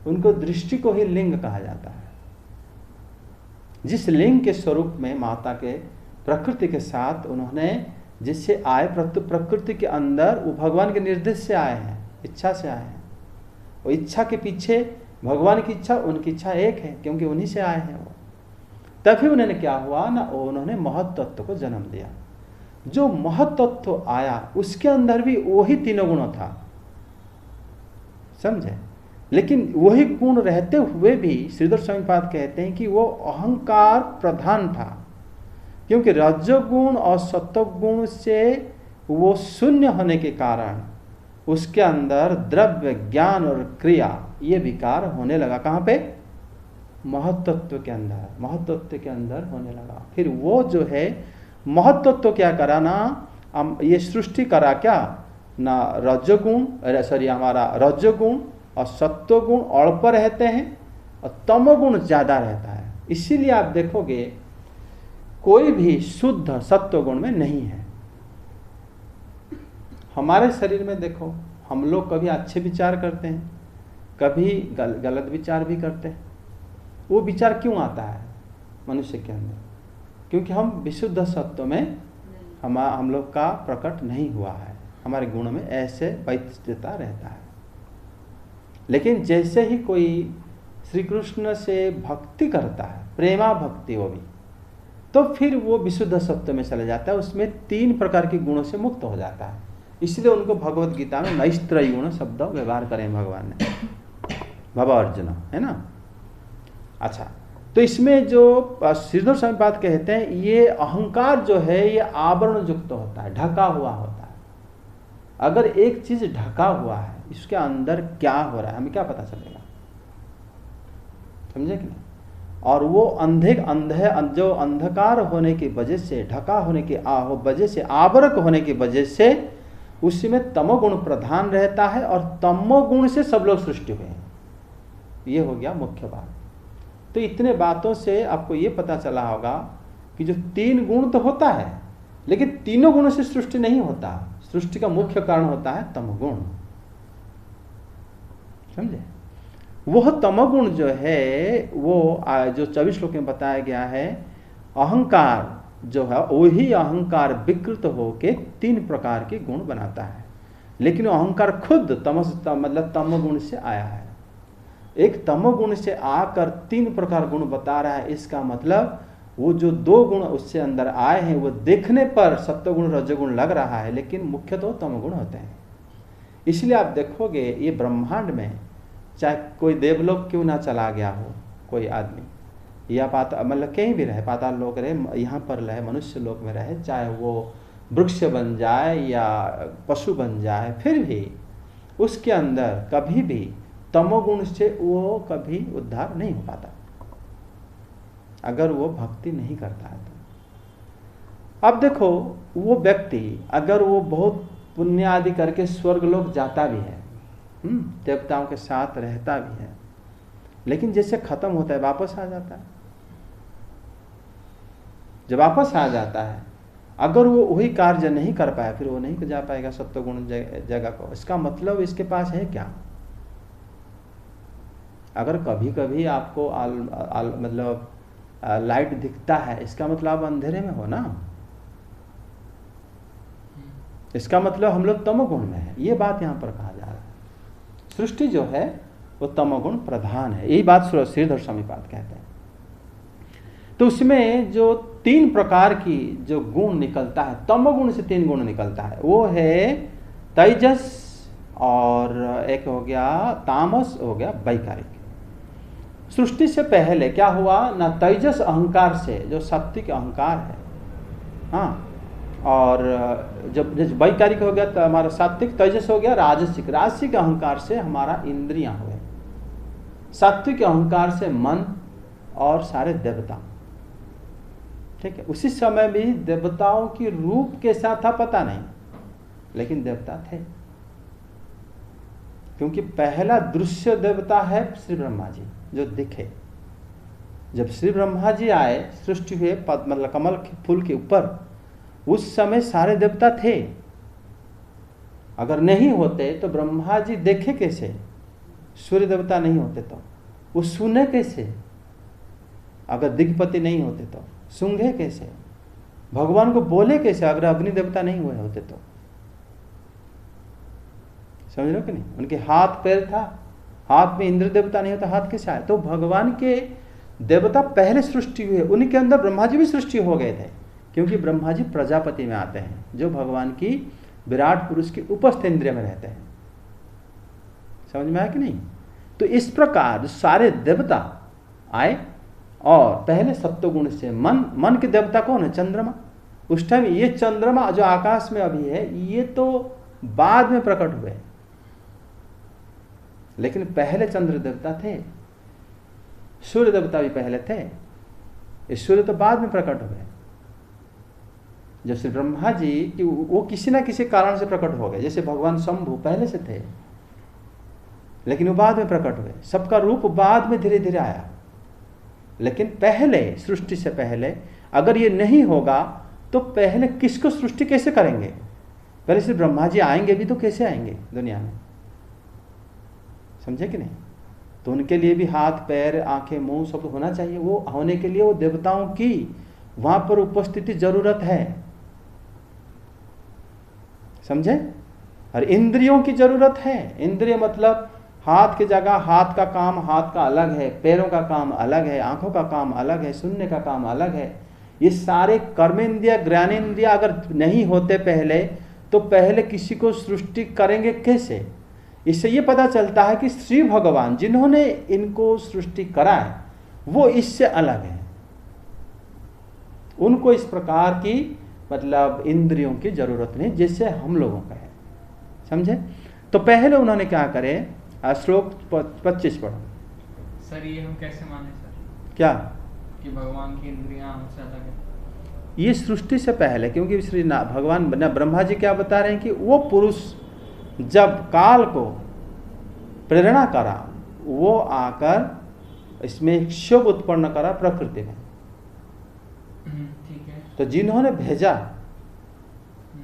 उनको दृष्टि को ही लिंग कहा जाता है। जिस लिंग के स्वरूप में माता के प्रकृति के साथ उन्होंने जिससे आए, प्रकृति के अंदर वो भगवान के निर्देश से आए हैं, इच्छा से आए हैं। वो इच्छा के पीछे भगवान की इच्छा, उनकी इच्छा एक है, क्योंकि उन्हीं से आए हैं वो। तभी उन्होंने क्या हुआ ना, उन्होंने महत्त्व को जन्म दिया। जो महत्त्व आया उसके अंदर भी वही तीनों गुण था, समझे। लेकिन वही गुण रहते हुए भी श्रीधर स्वामीपाद कहते हैं कि वो अहंकार प्रधान था, क्योंकि रजोगुण और सत्वगुण से वो शून्य होने के कारण उसके अंदर द्रव्य, ज्ञान और क्रिया ये विकार होने लगा। कहाँ पे? महत्त्व के अंदर, महत्त्व के अंदर होने लगा। फिर वो जो है महत्त्व क्या करा ना, ये सृष्टि करा क्या ना, रजोगुण, सॉरी हमारा रजोगुण और सत्वगुण अल्प रहते हैं और तमोगुण ज्यादा रहता है। इसीलिए आप देखोगे कोई भी शुद्ध सत्वगुण में नहीं है। हमारे शरीर में देखो, हम लोग कभी अच्छे विचार करते हैं, कभी गलत विचार भी करते हैं। वो विचार क्यों आता है मनुष्य के अंदर? क्योंकि हम विशुद्ध सत्व में हम लोग का प्रकट नहीं हुआ है, हमारे गुण में ऐसे वैचित्रता रहता है। लेकिन जैसे ही कोई श्री कृष्ण से भक्ति करता है, प्रेमा भक्ति वो भी, तो फिर वो विशुद्ध सत्व में चले जाता है, उसमें 3 प्रकार के गुणों से मुक्त हो जाता है। इसलिए उनको भगवत गीता में नैस्त्रयुण शब्द व्यवहार करें भगवान ने, भव अर्जुन, है ना। अच्छा, तो इसमें जो श्रीधर स्वामीपाद कहते हैं, ये अहंकार जो है ये आवरण युक्त होता है, ढका हुआ होता है। अगर एक चीज ढका हुआ है, इसके अंदर क्या हो रहा है हमें क्या पता चलेगा? समझे कि नहीं? और वो अंधे जो अंधकार होने की वजह से, ढका होने की वजह से, आवरक होने की वजह से उसी में तमोगुण प्रधान रहता है और तमोगुण से सब लोग सृष्टि हुए हैं। ये हो गया मुख्य बात। तो इतने बातों से आपको ये पता चला होगा कि जो 3 गुण तो होता है, लेकिन तीनों गुणों से सृष्टि नहीं होता। सृष्टि का मुख्य कारण होता है तमोगुण। समझे? वह तमोगुण जो है वो जो 24 श्लोक में बताया गया है, अहंकार जो है वही अहंकार विकृत होके 3 प्रकार के गुण बनाता है। लेकिन अहंकार खुद मतलब तमोगुण से आया है। एक तमोगुण से आकर 3 प्रकार गुण बता रहा है। इसका मतलब वो जो 2 गुण उससे अंदर आए हैं वो देखने पर सत्वगुण रजोगुण लग रहा है, लेकिन मुख्य तो तमोगुण होते हैं। इसलिए आप देखोगे ये ब्रह्मांड में चाहे कोई देवलोक क्यों ना चला गया हो कोई आदमी, या मतलब कहीं भी रहे, पाताल लोक रहे, यहाँ पर रहे, मनुष्य लोक में रहे, चाहे वो वृक्ष बन जाए या पशु बन जाए, फिर भी उसके अंदर कभी भी तमोगुण से वो कभी उद्धार नहीं हो पाता अगर वो भक्ति नहीं करता है तो। अब देखो वो व्यक्ति अगर वो बहुत पुण्य आदि करके स्वर्ग लोक जाता भी है, देवताओं के साथ रहता भी है, लेकिन जैसे खत्म होता है वापस आ जाता है। जब वापस आ जाता है अगर वो वही कार्य नहीं कर पाया फिर वो नहीं जा पाएगा सत्वगुण जगह को। इसका मतलब इसके पास है क्या? अगर कभी कभी आपको मतलब लाइट दिखता है, इसका मतलब आप अंधेरे में हो ना, इसका मतलब हम लोग तमोगुण में है। ये बात यहाँ पर कहा जा रहा है। सृष्टि जो है वो तमोगुण प्रधान है, यही बात श्रीधर स्वामी पाद कहते हैं। तो उसमें जो 3 प्रकार की जो गुण निकलता है, तमोगुण से 3 गुण निकलता है, वो है तेजस, और एक हो गया तामस, हो गया वैकारिक। सृष्टि से पहले क्या हुआ ना, तेजस अहंकार से जो सात्विक अहंकार है, हाँ, और जब वैकारिक हो गया तो हमारा सात्विक, तेजस हो गया राजसिक, राजसिक अहंकार से हमारा इंद्रियां हुए, सात्विक अहंकार से मन और सारे देवता। ठीक है, उसी समय भी देवताओं की रूप कैसा था पता नहीं, लेकिन देवता थे, क्योंकि पहला दृश्य देवता है श्री ब्रह्मा जी जो दिखे। जब श्री ब्रह्मा जी आए, सृष्टि हुए मतलब कमल के फूल के ऊपर, उस समय सारे देवता थे। अगर नहीं होते तो ब्रह्मा जी देखे कैसे? सूर्य देवता नहीं होते तो वो सुने कैसे? अगर दिग्पति नहीं होते तो सूंघे कैसे? भगवान को बोले कैसे अगर अग्नि देवता नहीं हुए होते तो? समझ रहे हो कि नहीं? उनके हाथ पैर था, हाथ में इंद्र देवता नहीं होता, हाथ कैसे आए? तो भगवान के देवता पहले सृष्टि हुए, उनके अंदर ब्रह्मा जी भी सृष्टि हो गए थे, क्योंकि ब्रह्मा जी प्रजापति में आते हैं जो भगवान की विराट पुरुष की उपस्थ इंद्रिय में रहते हैं। समझ में आया कि नहीं? तो इस प्रकार सारे देवता आए, और पहले सत्वगुण से मन के देवता कौन है? चंद्रमा। उस टाइम ये चंद्रमा जो आकाश में अभी है ये तो बाद में प्रकट हुए, लेकिन पहले चंद्र देवता थे, सूर्य देवता भी पहले थे, ये सूर्य तो बाद में प्रकट हुए। जब श्री ब्रह्मा जी कि वो किसी ना किसी कारण से प्रकट हो गए, जैसे भगवान शंभु पहले से थे लेकिन वो बाद में प्रकट हुए, सबका रूप बाद में धीरे धीरे आया। लेकिन पहले सृष्टि से पहले अगर ये नहीं होगा तो पहले किसको सृष्टि कैसे करेंगे? पहले श्री ब्रह्मा जी आएंगे भी तो कैसे आएंगे दुनिया में? समझे कि नहीं? तो उनके लिए भी हाथ पैर आंखें मुंह सब होना चाहिए। वो होने के लिए वो देवताओं की वहां पर उपस्थिति जरूरत है, समझे? और इंद्रियों की जरूरत है। इंद्रिय मतलब हाथ की जगह हाथ का काम हाथ का अलग है, पैरों का काम अलग है, आंखों का काम अलग है, सुनने का काम अलग है। ये सारे कर्मेंद्रिय ज्ञानेंद्रिय अगर नहीं होते पहले तो पहले किसी को सृष्टि करेंगे कैसे? इससे ये पता चलता है कि श्री भगवान जिन्होंने इनको सृष्टि करा है वो इससे अलग है, उनको इस प्रकार की मतलब इंद्रियों की जरूरत नहीं जैसे हम लोगों का है। समझे? तो पहले उन्होंने क्या करे, श्लोक 25 पढ़ो। सर ये हम कैसे माने सर क्या कि भगवान की इंद्रियां हमसे अलग है? ये सृष्टि से पहले, क्योंकि भगवान ब्रह्मा जी क्या बता रहे हैं कि वो पुरुष जब काल को प्रेरणा करा, वो आकर इसमें क्षोभ उत्पन्न करा प्रकृति में। ठीक है। तो जिन्होंने भेजा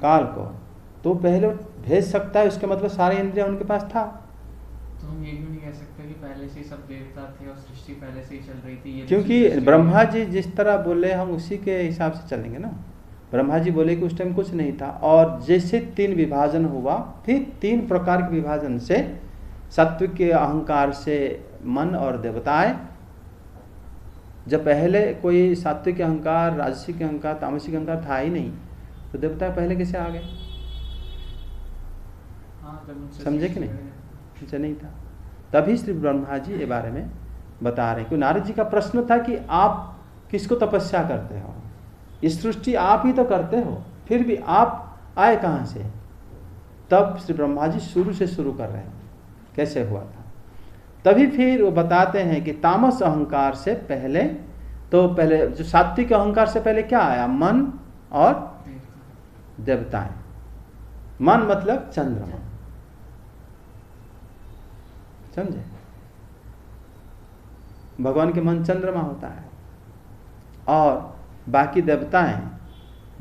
काल को, तो पहले भेज सकता है, उसके मतलब सारे इंद्रिया उनके पास था। तो हम ये भी नहीं कह सकते कि पहले से ही सब देवता थे और सृष्टि पहले से ही चल रही थी। ये क्योंकि ब्रह्मा जी जिस तरह बोले हम उसी के हिसाब से चलेंगे ना। ब्रह्मा जी बोले कि उस टाइम कुछ नहीं था, और जैसे 3 विभाजन हुआ, फिर 3 प्रकार के विभाजन से सात्विक के अहंकार से मन और देवताएं, जब पहले कोई सात्विक अहंकार, राजसिक अहंकार, तामसिक अहंकार था ही नहीं, तो देवता पहले कैसे आ गए? समझे कि नहीं? ऐसा नहीं था। तभी श्री ब्रह्मा जी ये बारे में बता रहे हैं। क्योंकि नारद जी का प्रश्न था कि आप किसको तपस्या करते हो, इस सृष्टि आप ही तो करते हो, फिर भी आप आए कहाँ से? तब श्री ब्रह्मा जी शुरू से शुरू कर रहे हैं कैसे हुआ था। तभी फिर वो बताते हैं कि तामस अहंकार से पहले, तो पहले जो सात्विक अहंकार से पहले क्या आया? मन और देवताएं। मन मतलब चंद्रमा, समझे? भगवान के मन चंद्रमा होता है, और बाकी देवताएं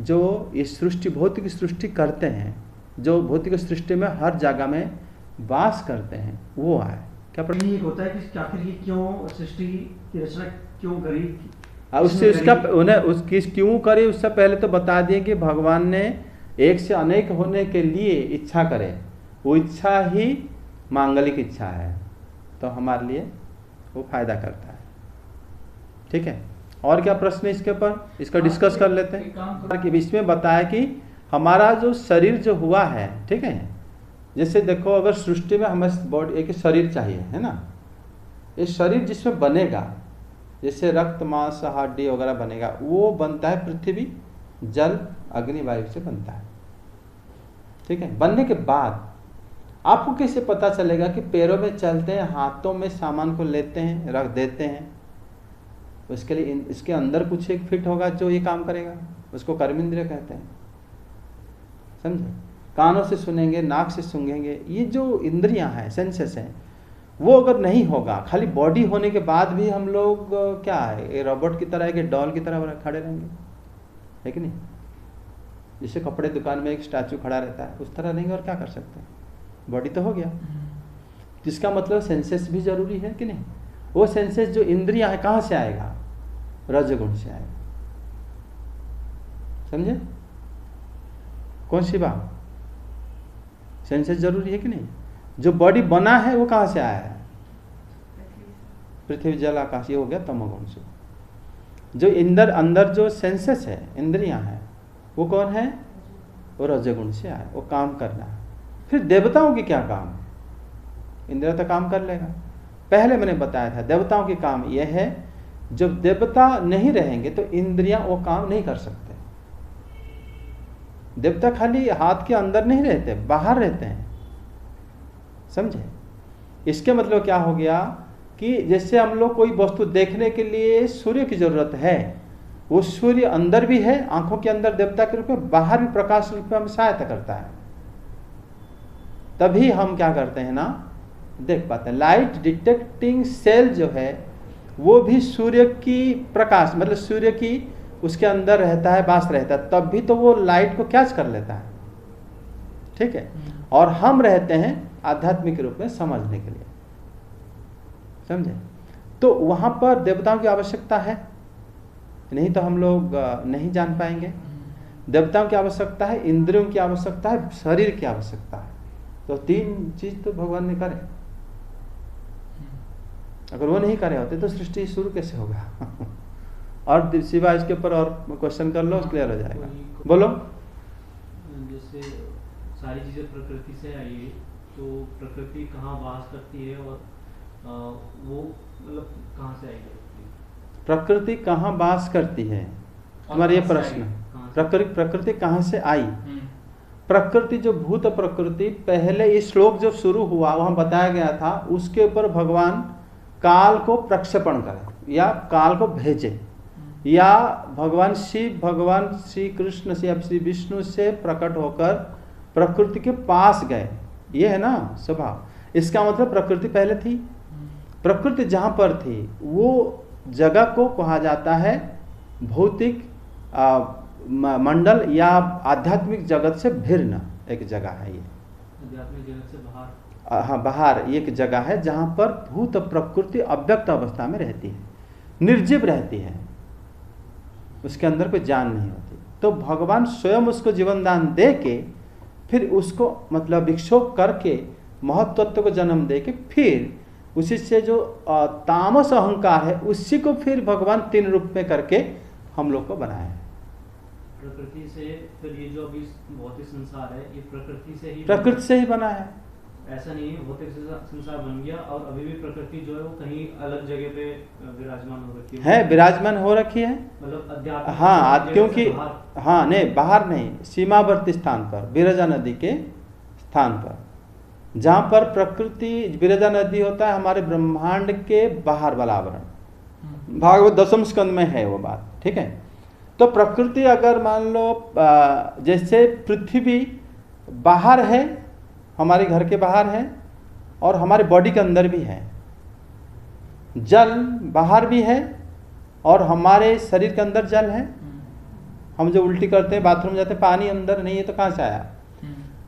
जो इस सृष्टि, भौतिक सृष्टि करते हैं, जो भौतिक सृष्टि में हर जगह में वास करते हैं, वो आए। क्या प्रश्न होता है कि आखिर ये क्यों सृष्टि की रचना क्यों करी? उससे उसका उन्हें उसकी क्यों करी, उससे पहले तो बता दिए कि भगवान ने एक से अनेक होने के लिए इच्छा करे, वो इच्छा ही मांगलिक इच्छा है, तो हमारे लिए वो फायदा करता है। ठीक है, और क्या प्रश्न है इसके ऊपर? इसका डिस्कस कर लेते हैं। कि इसमें बताया कि हमारा जो शरीर जो हुआ है, ठीक है, जैसे देखो अगर सृष्टि में हमें बॉडी एक शरीर चाहिए, है ना, ये शरीर जिसमें बनेगा, जैसे रक्त मांस हड्डी वगैरह बनेगा, वो बनता है पृथ्वी, जल, अग्नि, वायु से बनता है। ठीक है, बनने के बाद आपको कैसे पता चलेगा कि पैरों में चलते हैं, हाथों में सामान को लेते हैं, रख देते हैं? उसके लिए इसके अंदर कुछ एक फिट होगा जो ये काम करेगा, उसको कर्मेंद्रिय कहते हैं, समझे? कानों से सुनेंगे, नाक से सूंघेंगे, ये जो इंद्रियां हैं, सेंसेस हैं, वो अगर नहीं होगा, खाली बॉडी होने के बाद भी हम लोग क्या है, रोबोट की तरह, एक डॉल की तरह खड़े रहेंगे, है कि नहीं? जैसे कपड़े दुकान में एक स्टैचू खड़ा रहता है, उस तरह रहेंगे, और क्या कर सकते हैं? बॉडी तो हो गया। जिसका मतलब सेंसेस भी जरूरी है कि नहीं? वो सेंसेस जो इंद्रियां है कहाँ से आएगा? रजगुण से आएगा, समझे? कौन सी बात? सेंसेस जरूरी है कि नहीं? जो बॉडी बना है वो कहाँ से आया है? पृथ्वी, जल, आकाश, ये हो गया तमोगुण से। जो अंदर जो सेंसेस है, इंद्रियां हैं, वो कौन है? वो रजगुण से आया, वो काम करना है। फिर देवताओं की क्या काम? इंद्रिया तो काम कर लेगा। पहले मैंने बताया था देवताओं की काम यह है, जब देवता नहीं रहेंगे तो इंद्रियां वो काम नहीं कर सकते। देवता खाली हाथ के अंदर नहीं रहते, बाहर रहते हैं, समझे? इसके मतलब क्या हो गया कि जैसे हम लोग कोई वस्तु देखने के लिए सूर्य की जरूरत है, वो सूर्य अंदर भी है, आंखों के अंदर देवता के रूप में, बाहर भी प्रकाश रूप में हमें सहायता करता है। तभी हम क्या करते हैं ना, देख पाते हैं। लाइट डिटेक्टिंग सेल जो है वो भी सूर्य की प्रकाश, मतलब सूर्य की उसके अंदर रहता है, वास रहता है, तब भी तो वो लाइट को कैच कर लेता है। ठीक है, और हम रहते हैं आध्यात्मिक रूप में समझने के लिए, समझे? तो वहां पर देवताओं की आवश्यकता है, नहीं तो हम लोग नहीं जान पाएंगे। देवताओं की आवश्यकता है, इंद्रियों की आवश्यकता है, शरीर की आवश्यकता है। तो 3 चीज तो भगवान ने करे। अगर वो नहीं करे होते तो सृष्टि शुरू कैसे होगा? और शिवा इसके ऊपर और क्वेश्चन कर लो, क्लियर हो जाएगा। बोलो। जैसे सारी चीजें प्रकृति से आई है, तो प्रकृति कहाँ वास करती है, और वो मतलब कहाँ से आई? प्रकृति कहाँ वास करती है, तुम्हारा ये प्रश्न। प्रकृति कहाँ से आई? प्रकृति जो भूत प्रकृति, पहले ये श्लोक जब शुरू हुआ वहाँ बताया गया था, उसके ऊपर भगवान काल को प्रक्षेपण करें या काल को भेजे, या भगवान श्री कृष्ण से या श्री विष्णु से प्रकट होकर प्रकृति के पास गए। ये है ना स्वभाव। इसका मतलब प्रकृति पहले थी। प्रकृति जहाँ पर थी वो जगह को कहा जाता है भौतिक मंडल या आध्यात्मिक जगत से भिन्न एक जगह है। ये आध्यात्मिक जगत से बाहर, हाँ बाहर एक जगह है जहाँ पर भूत प्रकृति अव्यक्त अवस्था में रहती है, निर्जीव रहती है, उसके अंदर कोई जान नहीं होती। तो भगवान स्वयं उसको जीवन दान दे के फिर उसको मतलब विक्षोभ करके महत्त्व को जन्म दे के फिर उसी से जो तामस अहंकार है उसी को फिर भगवान 3 रूप में करके हम लोग को बनाया है। प्रकृति से फिर ये जो अभी भौतिक संसार है ये प्रकृति से ही बना है। ऐसा नहीं है भौतिक संसार बन गया और अभी भी प्रकृति जो है वो कहीं अलग जगह पे विराजमान हो रखी है, विराजमान हो रखी है, मतलब अध्यात्म। हाँ क्योंकि हाँ नहीं बाहर नहीं, सीमावर्ती स्थान पर विरजा नदी के स्थान पर, जहाँ पर प्रकृति विरजा नदी होता है हमारे ब्रह्मांड के बाहर वाला आवरण, भागवत 10वें स्कंद में है वो बात, ठीक है। तो प्रकृति अगर मान लो जैसे पृथ्वी बाहर है, हमारे घर के बाहर है और हमारे बॉडी के अंदर भी है, जल बाहर भी है और हमारे शरीर के अंदर जल है। हम जो उल्टी करते हैं बाथरूम जाते हैं पानी अंदर नहीं है तो कहाँ से आया।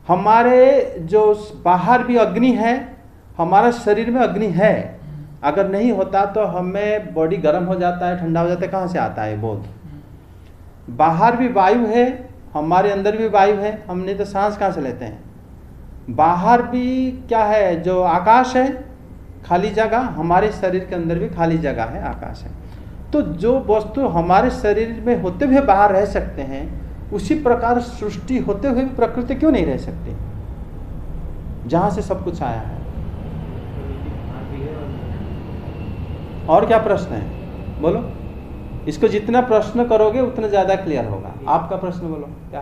हमारे जो बाहर भी अग्नि है, हमारा शरीर में अग्नि है, अगर नहीं होता तो हमें बॉडी गर्म हो जाता है, ठंडा हो जाता है, कहाँ से आता है बोध। बाहर भी वायु है, हमारे अंदर भी वायु है, हमने तो सांस कहाँ से लेते हैं। बाहर भी क्या है, जो आकाश है खाली जगह, हमारे शरीर के अंदर भी खाली जगह है, आकाश है। तो जो वस्तु हमारे शरीर में होते हुए बाहर रह सकते हैं, उसी प्रकार सृष्टि होते हुए भी प्रकृति क्यों नहीं रह सकती, जहां से सब कुछ आया है। और क्या प्रश्न है बोलो। इसको जितना प्रश्न करोगे उतना ज्यादा क्लियर होगा। आपका प्रश्न बोलो क्या,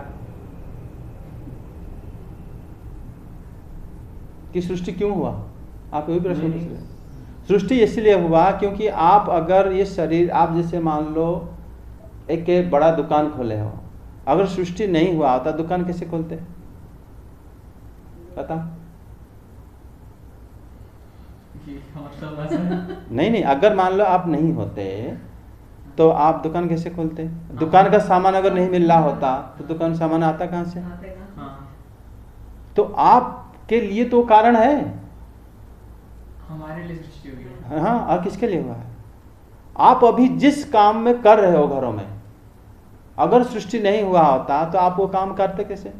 कि सृष्टि क्यों हुआ, आप वही प्रश्न पूछ रहे। सृष्टि इसलिए हुआ क्योंकि आप अगर ये शरीर, आप जैसे मान लो एक बड़ा दुकान खोले हो, अगर सृष्टि नहीं हुआ होता दुकान कैसे खोलते पता नहीं, अगर मान लो आप नहीं होते तो आप दुकान कैसे खोलते। दुकान का सामान अगर नहीं मिल रहा होता तो दुकान सामान आता कहाँ से। तो आपके लिए तो कारण है, हमारे लिए सृष्टि हुई है। हाँ, और किसके लिए हुआ है। आप अभी जिस काम में कर रहे हो घरों में, अगर सृष्टि नहीं हुआ होता तो आप वो काम करते कैसे।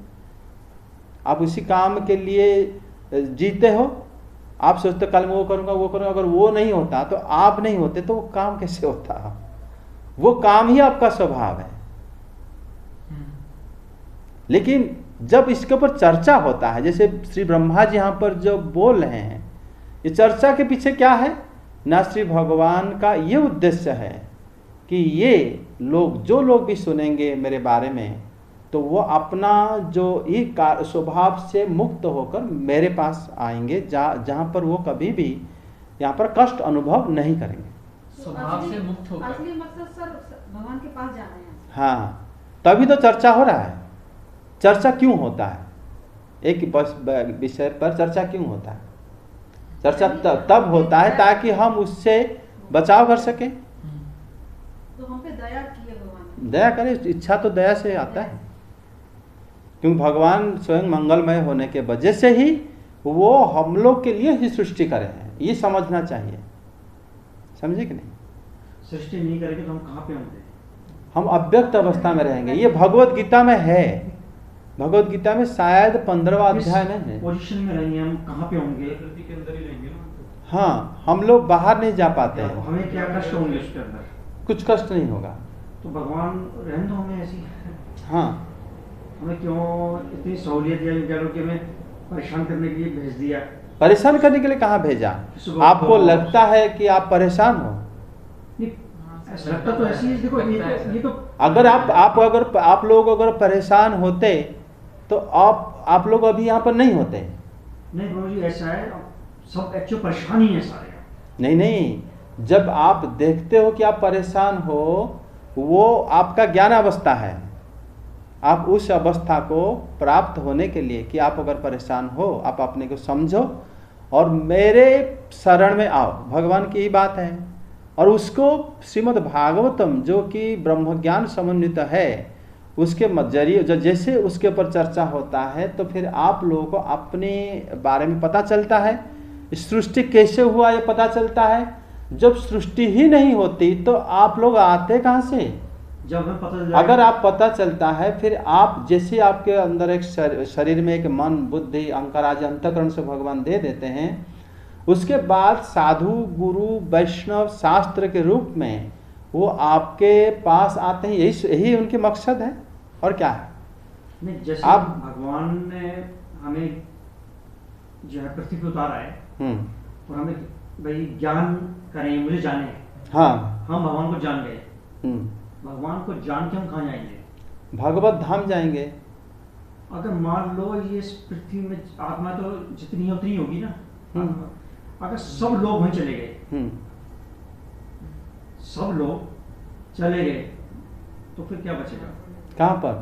आप उसी काम के लिए जीते हो, आप सोचते कल मैं वो करूंगा। अगर वो नहीं होता तो आप नहीं होते तो वो काम कैसे होता। वो काम ही आपका स्वभाव है। लेकिन जब इसके ऊपर चर्चा होता है, जैसे श्री ब्रह्मा जी यहाँ पर जो बोल रहे हैं, ये चर्चा के पीछे क्या है ना, श्री भगवान का ये उद्देश्य है कि ये लोग, जो लोग भी सुनेंगे मेरे बारे में, तो वो अपना जो ये स्वभाव से मुक्त होकर मेरे पास आएंगे, जहाँ पर वो कभी भी यहाँ पर कष्ट अनुभव नहीं करेंगे। स्वभाव से मुक्त होकर असली मकसद सर भगवान के पास जाना है। हाँ, तभी तो चर्चा हो रहा है। चर्चा क्यों होता है, एक विषय पर चर्चा क्यों होता है। चर्चा तब होता है ताकि हम उससे बचाव कर सके। तो हम पे दया की है भगवान। दया करे, इच्छा तो दया से आता है, क्योंकि भगवान स्वयं मंगलमय होने के वजह से ही वो हम लोग के लिए ही सृष्टि करे हैं, ये समझना चाहिए। समझे कि नहीं। सृष्टि नहीं करेंगे तो हम कहाँ पे होंगे, हम अव्यक्त अवस्था में रहेंगे। ये भगवत गीता में है, भगवत गीता में शायद 15वां अध्याय में है। पोजीशन में रहेंगे हम, कहाँ पे होंगे, प्रकृति के अंदर ही रहेंगे ना। हाँ, हम लोग बाहर नहीं जा पाते हैं। हमें क्या कष्ट होंगे उसके अंदर, कुछ कष्ट नहीं होगा। तो भगवान रहने दो हमें ऐसी। हाँ, हमें क्यों इतनी सहूलियत या कह लो कि हमें परेशान करने के लिए भेज दिया। परेशान करने के लिए कहाँ भेजा। आपको लगता है कि आप परेशान हो। लगता तो ऐसी है, देखो ये तो अगर आप लोग अगर परेशान होते तो आप लोग अभी यहाँ पर नहीं होते हैं। नहीं प्रभु जी, ऐसा है, सब एक्चुअली परेशानी है सारे। नहीं, जब आप देखते हो कि आप परेशान हो, वो आपका ज्ञान अवस्था है। आप उस अवस्था को प्राप्त होने के लिए कि आप अगर परेशान हो, आप अपने को समझो और मेरे शरण में आओ, भगवान की ही बात है। और उसको श्रीमद् भागवतम जो कि ब्रह्म ज्ञान समन्वित है, उसके जरिए जैसे उसके ऊपर चर्चा होता है, तो फिर आप लोगों को अपने बारे में पता चलता है। सृष्टि कैसे हुआ ये पता चलता है। जब सृष्टि ही नहीं होती तो आप लोग आते कहाँ से? जब हमें पता चल अगर आप पता चलता है, फिर आप जैसे आपके अंदर एक शरीर में एक मन, बुद्धि, अहंकार आदि अंतःकरण से भगवान दे देते हैं, उसके बाद साधु, गुरु, वैष्णव, शास्त्र के रूप में वो आपके पास आते हैं। यही उनके मकसद है, और क्या है? नहीं, जैसे आप भगवान ने हमें जो है पृथ्वी पर उतारा है और हमें भाई ज्ञान करें, मुझे जाने। हाँ, हम भगवान को जान गए। भगवान को जान के हम कहाँ जाएंगे? भगवत धाम जाएंगे। अगर मान लो ये इस पृथ्वी में आत्मा तो जितनी है उतनी होगी ना। अगर सब लोग वहीं चले गए, सब लोग चले गए, तो फिर क्या बचेगा? कहाँ पर?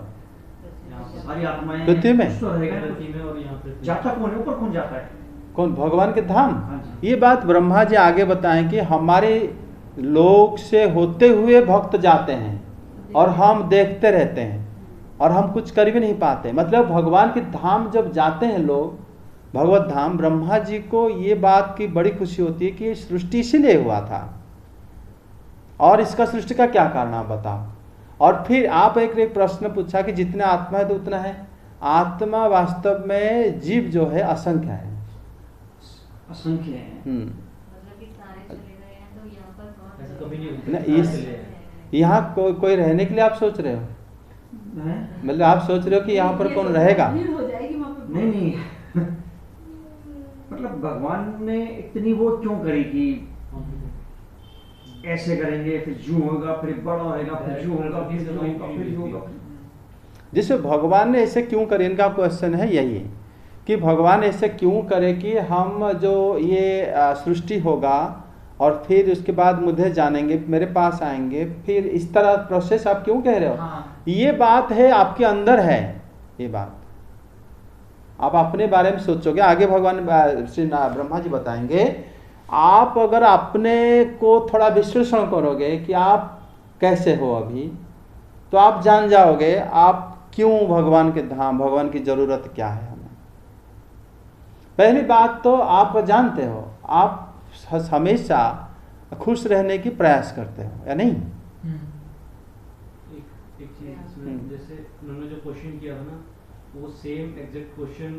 सारी आत्माएं पृथ्वी में? कुछ तो रहेगा। पृथ्वी में, और यहाँ पे जाता कौन है? ऊपर कौन जाता है? कौन? भगवान के धाम। हाँ जी। ये बात ब्रह्मा जी आगे बताएं कि हमारे लोक से होते हुए भक्त जाते हैं और हम देखते रहते हैं और हम कुछ कर भी नहीं पाते। मतलब भगवान के धाम जब जाते हैं लोग, भगवत धाम, ब्रह्मा जी को ये बात की बड़ी खुशी होती है कि ये सृष्टि इसीलिए हुआ था और इसका सृष्टि का क्या कारण आप बताओ। और फिर आप एक प्रश्न पूछा कि जितना आत्मा है तो उतना है। आत्मा वास्तव में जीव जो है असंख्य है, असंख्य है। मतलब कि सारे चले गए हैं तो यहाँ पर कौन ऐसा कभी नहीं न, होता। इस यहाँ कोई रहने के लिए आप सोच रहे हो? हैं? मतलब आप सोच रहे हो कि यहाँ पर कौन रहेगा? भीड़ हो जाएगी वहाँ पे। नहीं मतलब भगवान ने इतनी वो क्यों करी कि ऐसे करेंगे, फिर यूं होगा, फिर बड़ा होगा, फिर यूं होगा, फिर यूं होगा, फिर यूं होगा। जिससे भगवान ने ऐसे क्यों करे, इनका क्वेश्चन है यही है कि भगवान ऐसे क्यों करे कि हम जो ये सृष्टि होगा और फिर उसके बाद मुझे जानेंगे, मेरे पास आएंगे, फिर इस तरह प्रोसेस आप क्यों कह रहे हो? हाँ। ये बात है आपके अंदर है। ये बात आप अपने बारे में सोचोगे, आगे भगवान श्री ब्रह्मा जी बताएंगे। आप अगर अपने को थोड़ा विश्लेषण करोगे कि आप कैसे हो अभी, तो आप जान जाओगे आप क्यों भगवान के धाम, भगवान की जरूरत क्या है हमें। पहली बात तो आप जानते हो, आप हमेशा खुश रहने की प्रयास करते हो या नहीं? एक चीज इसमें, जैसे उन्होंने जो क्वेश्चन किया था ना, वो सेम एग्जैक्ट क्वेश्चन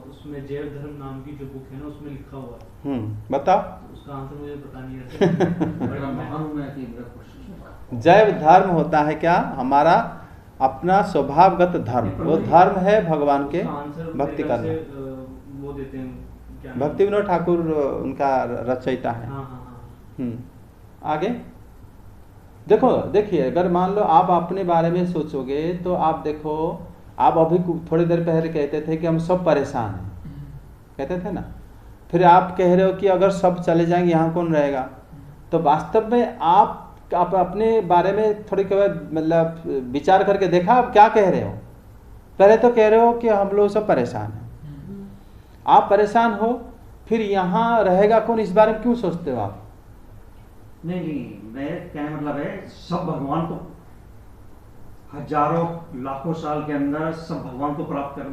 उसमें जैव धर्म नाम की जो बुक है ना, उसमें लिखा हुआ है। बताओ। उसका आंसर मुझे पता नहीं है। बड़ा महान हूं मैं कि मेरा क्वेश्चन। जैव धर्म होता है क्या? हमारा अपना स्वभावगत धर्म, वो धर्म है भगवान के भक्ति करना। वो देते हैं क्या, भक्ति विनोद ठाकुर उनका रचयिता है। हाँ हाँ हाँ। आगे देखिए, अगर मान लो आप अपने बारे में सोचोगे तो आप देखो, आप अभी थोड़ी देर पहले कहते थे कि हम सब परेशान हैं, कहते थे ना। फिर आप कह रहे हो कि अगर सब चले जाएंगे यहाँ कौन रहेगा। तो वास्तव में आप अपने बारे में थोड़ी मतलब विचार करके देखा आप क्या कह रहे हो। पहले तो कह रहे हो कि हम लोग सब परेशान हैं। आप परेशान हो, फिर यहाँ रहेगा कौन, इस बारे में क्यों सोचते हो आप? नहीं, मैं कहने मतलब है सब भगवान को हजारों लाखों साल के अंदर सब भगवान को प्राप्त कर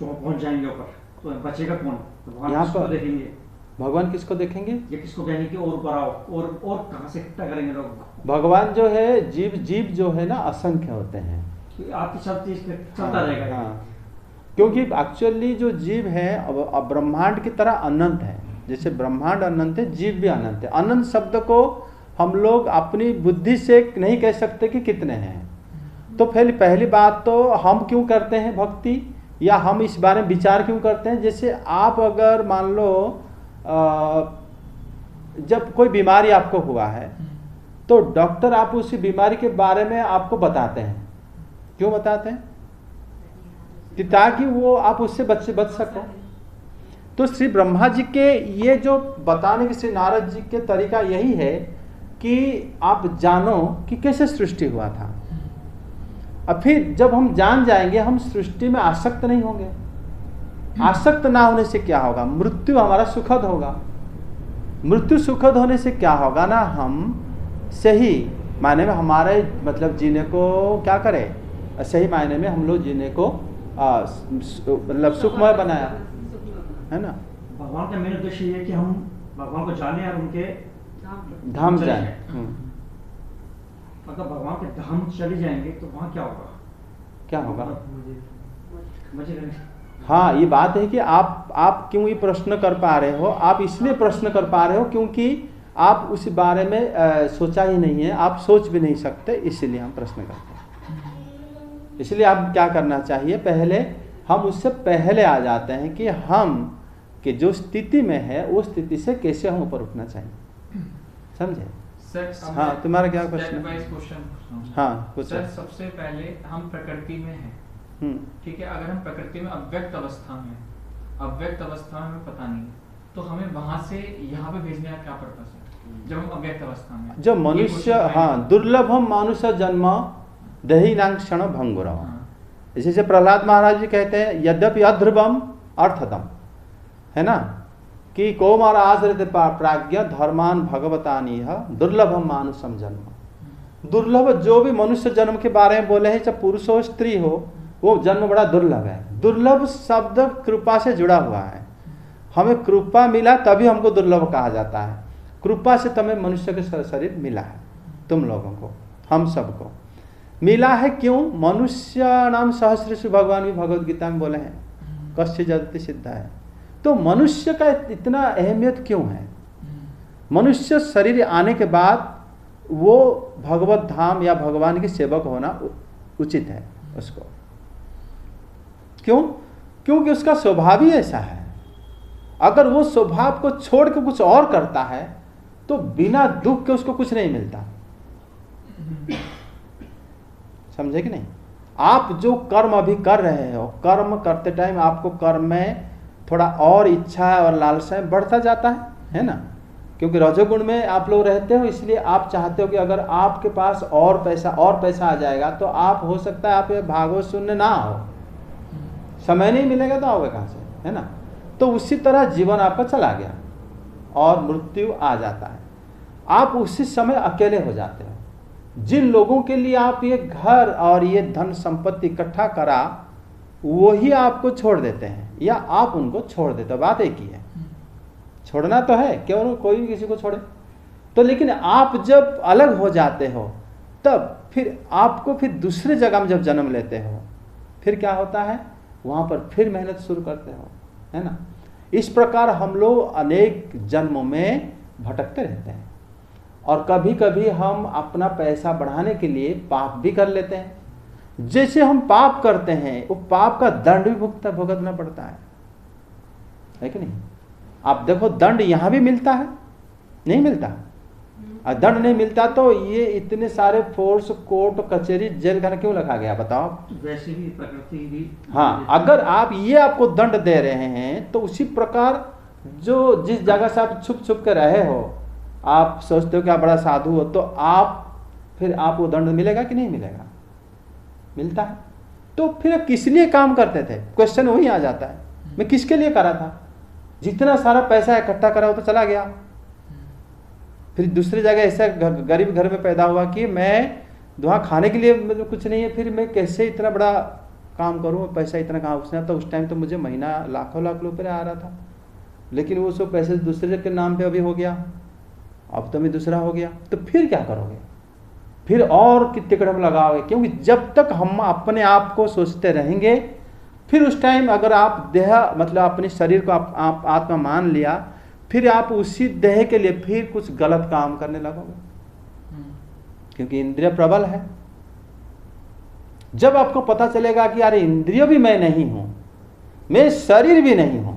पहुंच जाएंगे ऊपर, तो बचेगा कौन? भगवान यहाँ किसको पर देखेंगे? भगवान किसको देखेंगे? ये किसको कहेंगे कि और ऊपर आओ, और कहाँ से इकट्ठा करेंगे लोग? भगवान जो है, जीव जो है ना, असंख्य होते हैं। आपकी सब चीज चलता रहेगा। हाँ, क्योंकि एक्चुअली जो जीव है अब ब्रह्मांड की तरह अनंत है। जैसे ब्रह्मांड अनंत है, जीव भी अनंत है। अनंत शब्द को हम लोग अपनी बुद्धि से नहीं कह सकते कि कितने हैं। तो पहली बात तो हम क्यों करते हैं भक्ति, या हम इस बारे में विचार क्यों करते हैं? जैसे आप अगर मान लो जब कोई बीमारी आपको हुआ है तो डॉक्टर आप उसी बीमारी के बारे में आपको बताते हैं। क्यों बताते हैं? कि ताकि वो आप उससे बच सको। तो श्री ब्रह्मा जी के ये जो बताने की श्री नारद जी के तरीका यही है कि आप जानो कि कैसे सृष्टि हुआ था। अब फिर जब हम जान जाएंगे हम सृष्टि में आसक्त नहीं होंगे। आसक्त ना होने से क्या होगा, मृत्यु हमारा सुखद होगा। मृत्यु सुखद होने से क्या होगा ना, हम सही मायने में हमारे मतलब जीने को क्या करें, सही मायने में हम लोग जीने को मतलब सुखमय बनाया है ना। भगवान का मेन उद्देश्य ये है कि हम भगवान को जाने और उनके धाम जाए। अगर भगवान के धाम चले जाएंगे तो वहाँ क्या होगा, क्या होगा, मजे करेंगे। हाँ, ये बात है कि आप क्यों ये प्रश्न कर पा रहे हो, आप इसलिए प्रश्न कर पा रहे हो क्योंकि आप उस बारे में सोचा ही नहीं है, आप सोच भी नहीं सकते, इसीलिए हम प्रश्न करते हैं। इसलिए आप क्या करना चाहिए, पहले हम उससे पहले आ जाते हैं कि हम कि जो स्थिति में है उस स्थिति से कैसे हम ऊपर उठना चाहिए, समझे। सर, हाँ, तुम्हारा क्या क्वेश्चन है? क्वेश्चन। हाँ कुछ सर, सबसे पहले हम प्रकृति में हैं, ठीक है। अगर हम प्रकृति में अव्यक्त अवस्था में, अव्यक्त अवस्था में हमें पता नहीं है, तो हमें वहां से यहाँ पे भेजने का क्या पर्पस है जब हम अव्यक्त अवस्था में? जो मनुष्य, हाँ, दुर्लभम मानुष जन्म दही नांग क्षण भंगुरम। जैसे प्रहलाद महाराज जी कहते हैं, यद्यपि अध्रुवम अर्थदम, है ना, कि कौमार आश्रित प्राज्ञ धर्मान भगवतानी दुर्लभम मानुषम जन्म। दुर्लभ जो भी मनुष्य जन्म के बारे में बोले हैं, चाहे पुरुष हो स्त्री हो, वो जन्म बड़ा दुर्लभ है। दुर्लभ शब्द कृपा से जुड़ा हुआ है। हमें कृपा मिला तभी हमको दुर्लभ कहा जाता है। कृपा से तुम्हें मनुष्य के शरीर मिला है, तुम लोगों को, हम सबको मिला है। क्यों? मनुष्य नाम सहस्रेषु, भगवान भी भगवद गीता में बोले हैं, कस्य जगति सिद्ध है। तो मनुष्य का इतना अहमियत क्यों है? मनुष्य शरीर आने के बाद वो भगवत धाम या भगवान के सेवक होना उचित है उसको। क्यों? क्योंकि उसका स्वभाव ही ऐसा है। अगर वो स्वभाव को छोड़ के कुछ और करता है तो बिना दुख के उसको कुछ नहीं मिलता, समझे कि नहीं। आप जो कर्म अभी कर रहे हो, कर्म करते टाइम आपको कर्म में थोड़ा और इच्छा और लालसाएं बढ़ता जाता है ना, क्योंकि रजोगुण में आप लोग रहते हो, इसलिए आप चाहते हो कि अगर आपके पास और पैसा आ जाएगा तो आप, हो सकता है आप ये भागवत सुनने ना हो, समय नहीं मिलेगा तो आओगे कहाँ से, है ना। तो उसी तरह जीवन आपका चला गया और मृत्यु आ जाता है। आप उसी समय अकेले हो जाते हो। जिन लोगों के लिए आप ये घर और ये धन संपत्ति इकट्ठा करा, वही आपको छोड़ देते हैं या आप उनको छोड़ देते हो। बात एक ही है, छोड़ना तो है, क्यों कोई किसी को छोड़े। तो लेकिन आप जब अलग हो जाते हो तब फिर आपको फिर दूसरे जगह में जब जन्म लेते हो, फिर क्या होता है, वहाँ पर फिर मेहनत शुरू करते हो, है ना। इस प्रकार हम लोग अनेक जन्मों में भटकते रहते हैं और कभी कभी हम अपना पैसा बढ़ाने के लिए पाप भी कर लेते हैं। जैसे हम पाप करते हैं वो पाप का दंड भी भुगतना पड़ता है कि नहीं। आप देखो, दंड यहाँ भी मिलता है, नहीं मिलता। और दंड नहीं मिलता तो ये इतने सारे फोर्स, कोर्ट कचहरी, जेल खाना क्यों रखा गया, बताओ। वैसे भी प्रकृति भी, हाँ, अगर आप ये आपको दंड दे रहे हैं तो उसी प्रकार जो जिस जगह से आप छुप छुप कर रहे हो, आप सोचते हो कि आप बड़ा साधु हो, तो आप फिर आपको दंड मिलेगा कि नहीं मिलेगा, मिलता है। तो फिर किस लिए काम करते थे, क्वेश्चन वही आ जाता है, मैं किसके लिए करा था। जितना सारा पैसा इकट्ठा करा वो तो चला गया, फिर दूसरी जगह ऐसा गरीब घर में पैदा हुआ कि मैं वहाँ खाने के लिए मतलब कुछ नहीं है, फिर मैं कैसे इतना बड़ा काम करूँ, पैसा इतना कहाँ। उसने तो उस टाइम तो मुझे महीना लाखों लाख रुपये आ रहा था, लेकिन वो सब पैसे दूसरे के नाम पे अभी हो गया, अब तो मैं दूसरा हो गया। तो फिर क्या करोगे, फिर और कितने कदम लगाओगे। क्योंकि जब तक हम अपने आप को सोचते रहेंगे, फिर उस टाइम अगर आप देह मतलब अपने शरीर को आप आत्मा मान लिया, फिर आप उसी देह के लिए फिर कुछ गलत काम करने लगोगे, क्योंकि इंद्रिय प्रबल है। जब आपको पता चलेगा कि यार इंद्रिय भी मैं नहीं हूं, मैं शरीर भी नहीं हूं,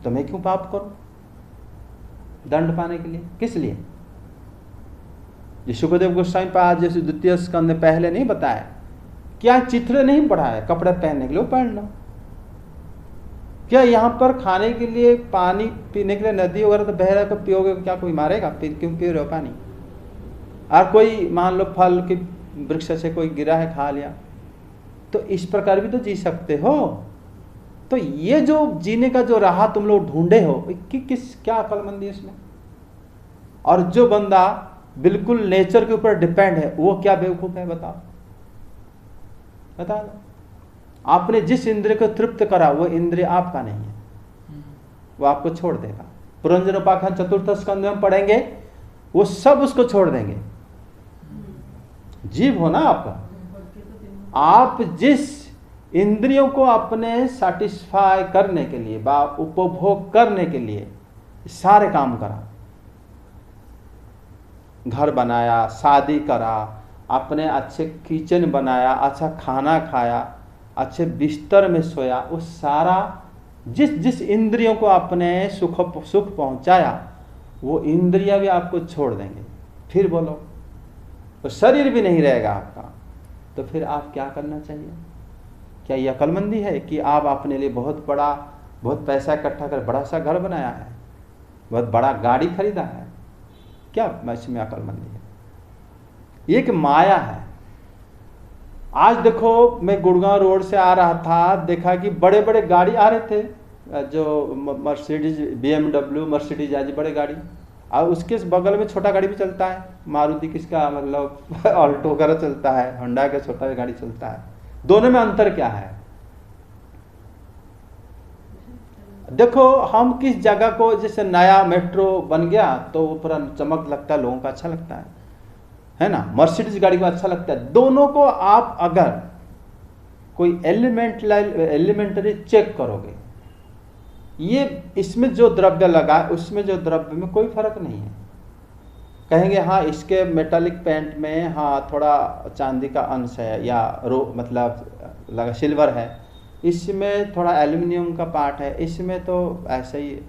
तो मैं क्यों पाप करूं दंड पाने के लिए, किस लिए। ये सुखदेव गोस्वामी पाद जैसे द्वितीय स्कंद में पहले नहीं बताया क्या चित्र नहीं पढ़ा है कपड़े पहनने के लिए, वो पहन लो। क्या यहाँ पर खाने के लिए, पानी पीने के लिए नदी वगैरह तो बह रहा है, तो पियोगे क्या कोई मारेगा? क्यों पी रहे हो पानी? और कोई मान लो फल की वृक्ष से कोई गिरा है, खा लिया, तो इस प्रकार भी तो जी सकते हो। तो ये जो जीने का जो राह तुम लोग ढूंढे हो, क्या अक्लमंदी है इसमें? और जो बंदा बिल्कुल नेचर के ऊपर डिपेंड है, वो क्या बेवकूफ है? बताओ बता दो। आपने जिस इंद्रिय को तृप्त करा वो इंद्रिय आपका नहीं है, वो आपको छोड़ देगा। पुरंजन उपाख्यान चतुर्थ स्कंध में पढ़ेंगे, वो सब उसको छोड़ देंगे। जीव हो ना आपका, आप जिस इंद्रियों को अपने सैटिस्फाई करने के लिए, उपभोग करने के लिए सारे काम करा, घर बनाया, शादी करा, अपने अच्छे किचन बनाया, अच्छा खाना खाया, अच्छे बिस्तर में सोया, वो सारा जिस इंद्रियों को आपने सुख पहुंचाया, वो इंद्रियां भी आपको छोड़ देंगे। फिर बोलो, तो शरीर भी नहीं रहेगा आपका, तो फिर आप क्या करना चाहिए? क्या ये अक्लमंदी है कि आप अपने लिए बहुत पैसा इकट्ठा कर बड़ा सा घर बनाया है, बहुत बड़ा गाड़ी खरीदा है? क्या इसमें अक्लमंदी है? ये एक माया है। आज देखो, मैं गुड़गांव रोड से आ रहा था, देखा कि बड़े बड़े गाड़ी आ रहे थे, जो मर्सिडीज, BMW, मर्सिडीज, आज बड़े गाड़ी, और उसके बगल में छोटा गाड़ी भी चलता है, मारुति किसका मतलब ऑल्टो वगैरह चलता है, होंडा का छोटा गाड़ी चलता है। दोनों में अंतर क्या है? देखो, हम किस जगह को, जैसे नया मेट्रो बन गया तो वो पूरा चमक लगता है, लोगों को अच्छा लगता है ना? मर्सिडीज गाड़ी को अच्छा लगता है। दोनों को आप अगर कोई एलिमेंटरी चेक करोगे, ये इसमें जो द्रव्य लगा उसमें जो द्रव्य में कोई फर्क नहीं है। कहेंगे हाँ इसके मेटालिक पेंट में हाँ थोड़ा चांदी का अंश है, या मतलब लगा सिल्वर है, इसमें थोड़ा एल्युमिनियम का पार्ट है, इसमें तो ऐसे ही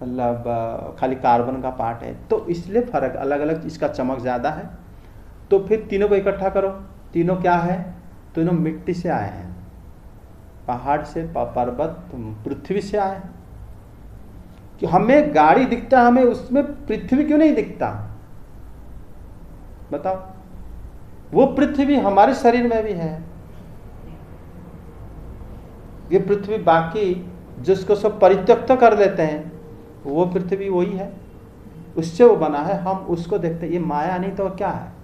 मतलब खाली कार्बन का पार्ट है, तो इसलिए फर्क अलग अलग, इसका चमक ज़्यादा है। तो फिर तीनों को इकट्ठा करो, तीनों क्या है? तीनों मिट्टी से आए हैं, पहाड़ से, पर्वत, पृथ्वी से आए हैं। कि हमें गाड़ी दिखता, हमें उसमें पृथ्वी क्यों नहीं दिखता? बताओ। वो पृथ्वी हमारे शरीर में भी है। ये पृथ्वी बाकी जिसको सब परित्यक्त कर लेते हैं, वो पृथ्वी वही है, उससे वो बना है, हम उसको देखते हैं। ये माया नहीं तो क्या है?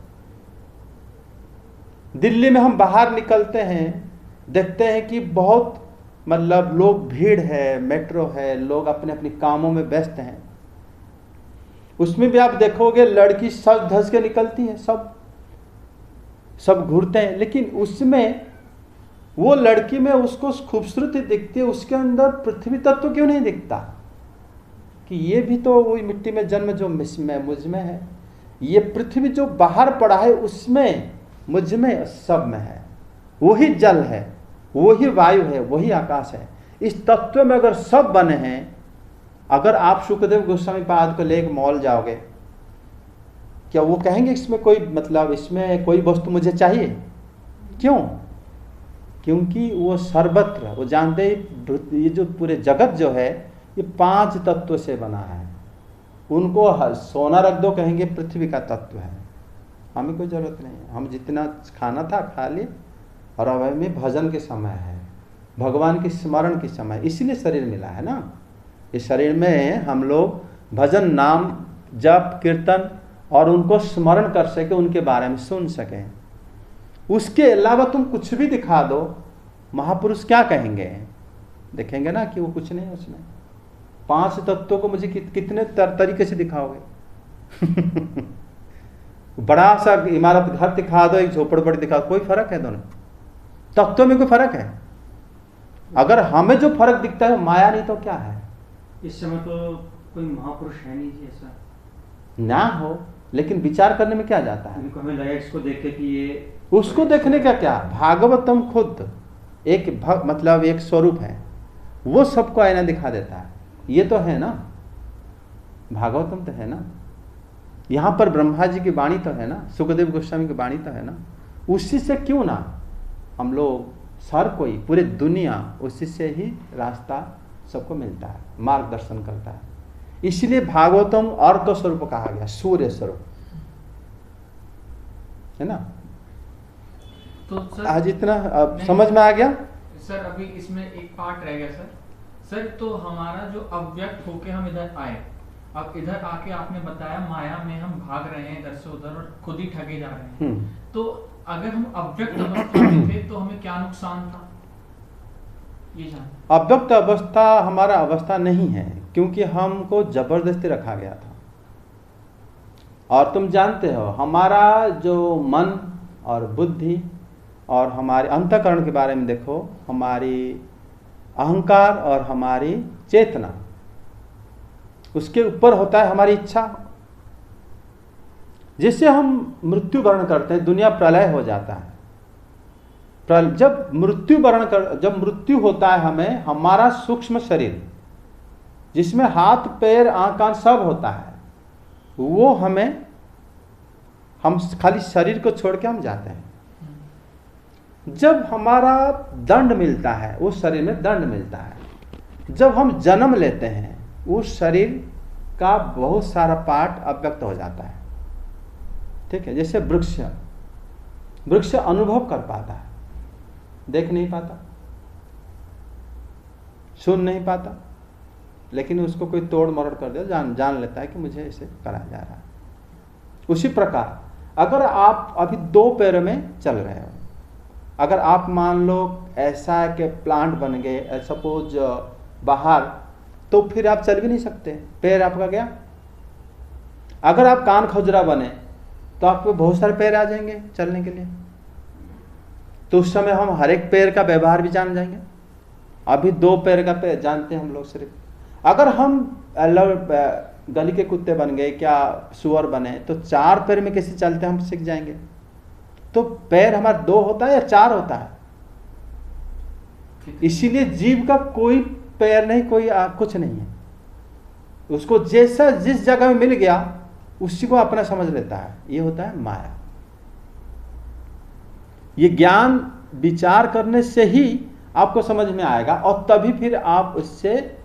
दिल्ली में हम बाहर निकलते हैं, देखते हैं कि बहुत मतलब लोग, भीड़ है, मेट्रो है, लोग अपने अपने कामों में व्यस्त हैं। उसमें भी आप देखोगे लड़की सज धज के निकलती है, सब घूरते हैं, लेकिन उसमें वो लड़की में उसको खूबसूरती दिखती है, उसके अंदर पृथ्वी तत्व क्यों नहीं दिखता? कि ये भी तो वही मिट्टी में जन्म जो मुझ में है, ये पृथ्वी जो बाहर पड़ा है उसमें, मुझ में, सब में है। वही जल है, वही वायु है, वही आकाश है। इस तत्व में अगर सब बने हैं, अगर आप सुखदेव गोस्वामी पाद को लेकर मॉल जाओगे, क्या वो कहेंगे इसमें कोई मतलब, इसमें कोई वस्तु मुझे चाहिए? क्यों? क्योंकि वो सर्वत्र, वो जानते हैं ये जो पूरे जगत जो है ये 5 तत्व से बना है। उनको सोना रख दो, कहेंगे पृथ्वी का तत्व है, हमें कोई जरूरत नहीं है, हम जितना खाना था खा लिए, और अब में भजन के समय है, भगवान के स्मरण के समय, इसीलिए शरीर मिला है ना। इस शरीर में हम लोग भजन, नाम, जप, कीर्तन और उनको स्मरण कर सके, उनके बारे में सुन सकें। उसके अलावा तुम कुछ भी दिखा दो, महापुरुष क्या कहेंगे? देखेंगे ना कि वो कुछ नहीं है उसमें। 5 तत्वों को मुझे कितने तरीके से दिखाओगे? बड़ा सा इमारत घर दिखा दो, एक झोपड़पट्टी दिखा दो, कोई फर्क है? दोनों तत्वों में कोई फर्क है? अगर हमें जो फर्क दिखता है माया, नहीं तो क्या है? इस समय तो कोई महापुरुष है नहीं जी ऐसा। ना हो, लेकिन विचार करने में क्या जाता है? हमें लगा इसको देख के कि ये, उसको देखने का क्या? भागवतम खुद एक मतलब एक स्वरूप है, वो सबको आईना दिखा देता है। ये तो है ना, भागवतम तो है ना, यहाँ पर ब्रह्मा जी की वाणी तो है ना, सुखदेव गोस्वामी की वाणी तो है ना, उसी से क्यों ना हम लोग हर कोई पूरी दुनिया उसी से ही रास्ता सबको मिलता है, मार्गदर्शन करता है। इसलिए भागवतम अर्क स्वरूप कहा गया, सूर्य स्वरूप, है ना। तो सर आज इतना अब समझ में आ गया। सर अभी इसमें एक पार्ट रह गया सर। तो हमारा जो अव्यक्त होके हम इधर आए, अब इधर आके आपने बताया माया में हम भाग रहे हैं इधर से उधर और खुद ही ठगे जा रहे हैं। तो अगर हम अव्यक्त अवस्था में थे तो हमें क्या नुकसान था, ये जान। अव्यक्त अवस्था हमारा अवस्था नहीं है, क्योंकि हमको जबरदस्ती रखा गया था। और तुम जानते हो हमारा जो मन और बुद्धि और हमारे अंतःकरण के बारे में देखो, हमारी अहंकार और हमारी चेतना, उसके ऊपर होता है हमारी इच्छा, जिससे हम मृत्यु वर्ण करते हैं। दुनिया प्रलय हो जाता है। जब मृत्यु होता है हमें, हमारा सूक्ष्म शरीर जिसमें हाथ पैर आंख कान सब होता है, वो हम खाली शरीर को छोड़ के हम जाते हैं। जब हमारा दंड मिलता है, उस शरीर में दंड मिलता है। जब हम जन्म लेते हैं, उस शरीर का बहुत सारा पार्ट अव्यक्त हो जाता है, ठीक है। जैसे वृक्ष अनुभव कर पाता है, देख नहीं पाता, सुन नहीं पाता, लेकिन उसको कोई तोड़ मरोड़ कर दे, जान लेता है कि मुझे ऐसे करा जा रहा है। उसी प्रकार अगर आप अभी दो पैरों में चल रहे हो, अगर आप मान लो ऐसा है कि प्लांट बन गए सपोज बाहर, तो फिर आप चल भी नहीं सकते, पैर आपका गया। अगर आप कान खुजरा बने तो आपको बहुत सारे पैर आ जाएंगे चलने के लिए, तो उस समय हम हर एक पैर का व्यवहार भी जान जाएंगे। अभी दो पैर का पैर जानते हैं हम लोग सिर्फ। अगर हम गली के कुत्ते बन गए, क्या सुअर बने, तो चार पैर में कैसे चलते हम सीख जाएंगे। तो पैर हमारा दो होता है या चार होता है। इसीलिए जीव का कोई पैर नहीं, कोई कुछ नहीं है। उसको जैसा जिस जगह में मिल गया उसी को अपना समझ लेता है। ये होता है माया। ये ज्ञान विचार करने से ही आपको समझ में आएगा, और तभी फिर आप उससे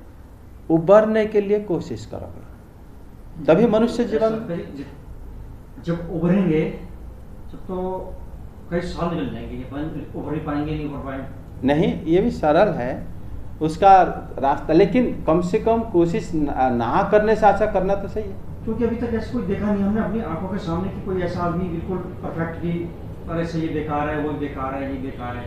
उबरने के लिए कोशिश करोगे, तभी मनुष्य जीवन। जब उभरेंगे तो कई साल निकल जाएंगे, उभर ही पाएंगे, नहीं उभर पाएंगे। नहीं, ये भी सरल है उसका रास्ता, लेकिन कम से कम कोशिश ना करने से अच्छा करना तो सही है। क्योंकि अभी तक ऐसा कोई देखा नहीं हमने अपनी आंखों के सामने कि कोई ऐसा आदमी बिल्कुल परफेक्ट की तरह से ये बेकार है, वो बेकार है, ये बेकार है,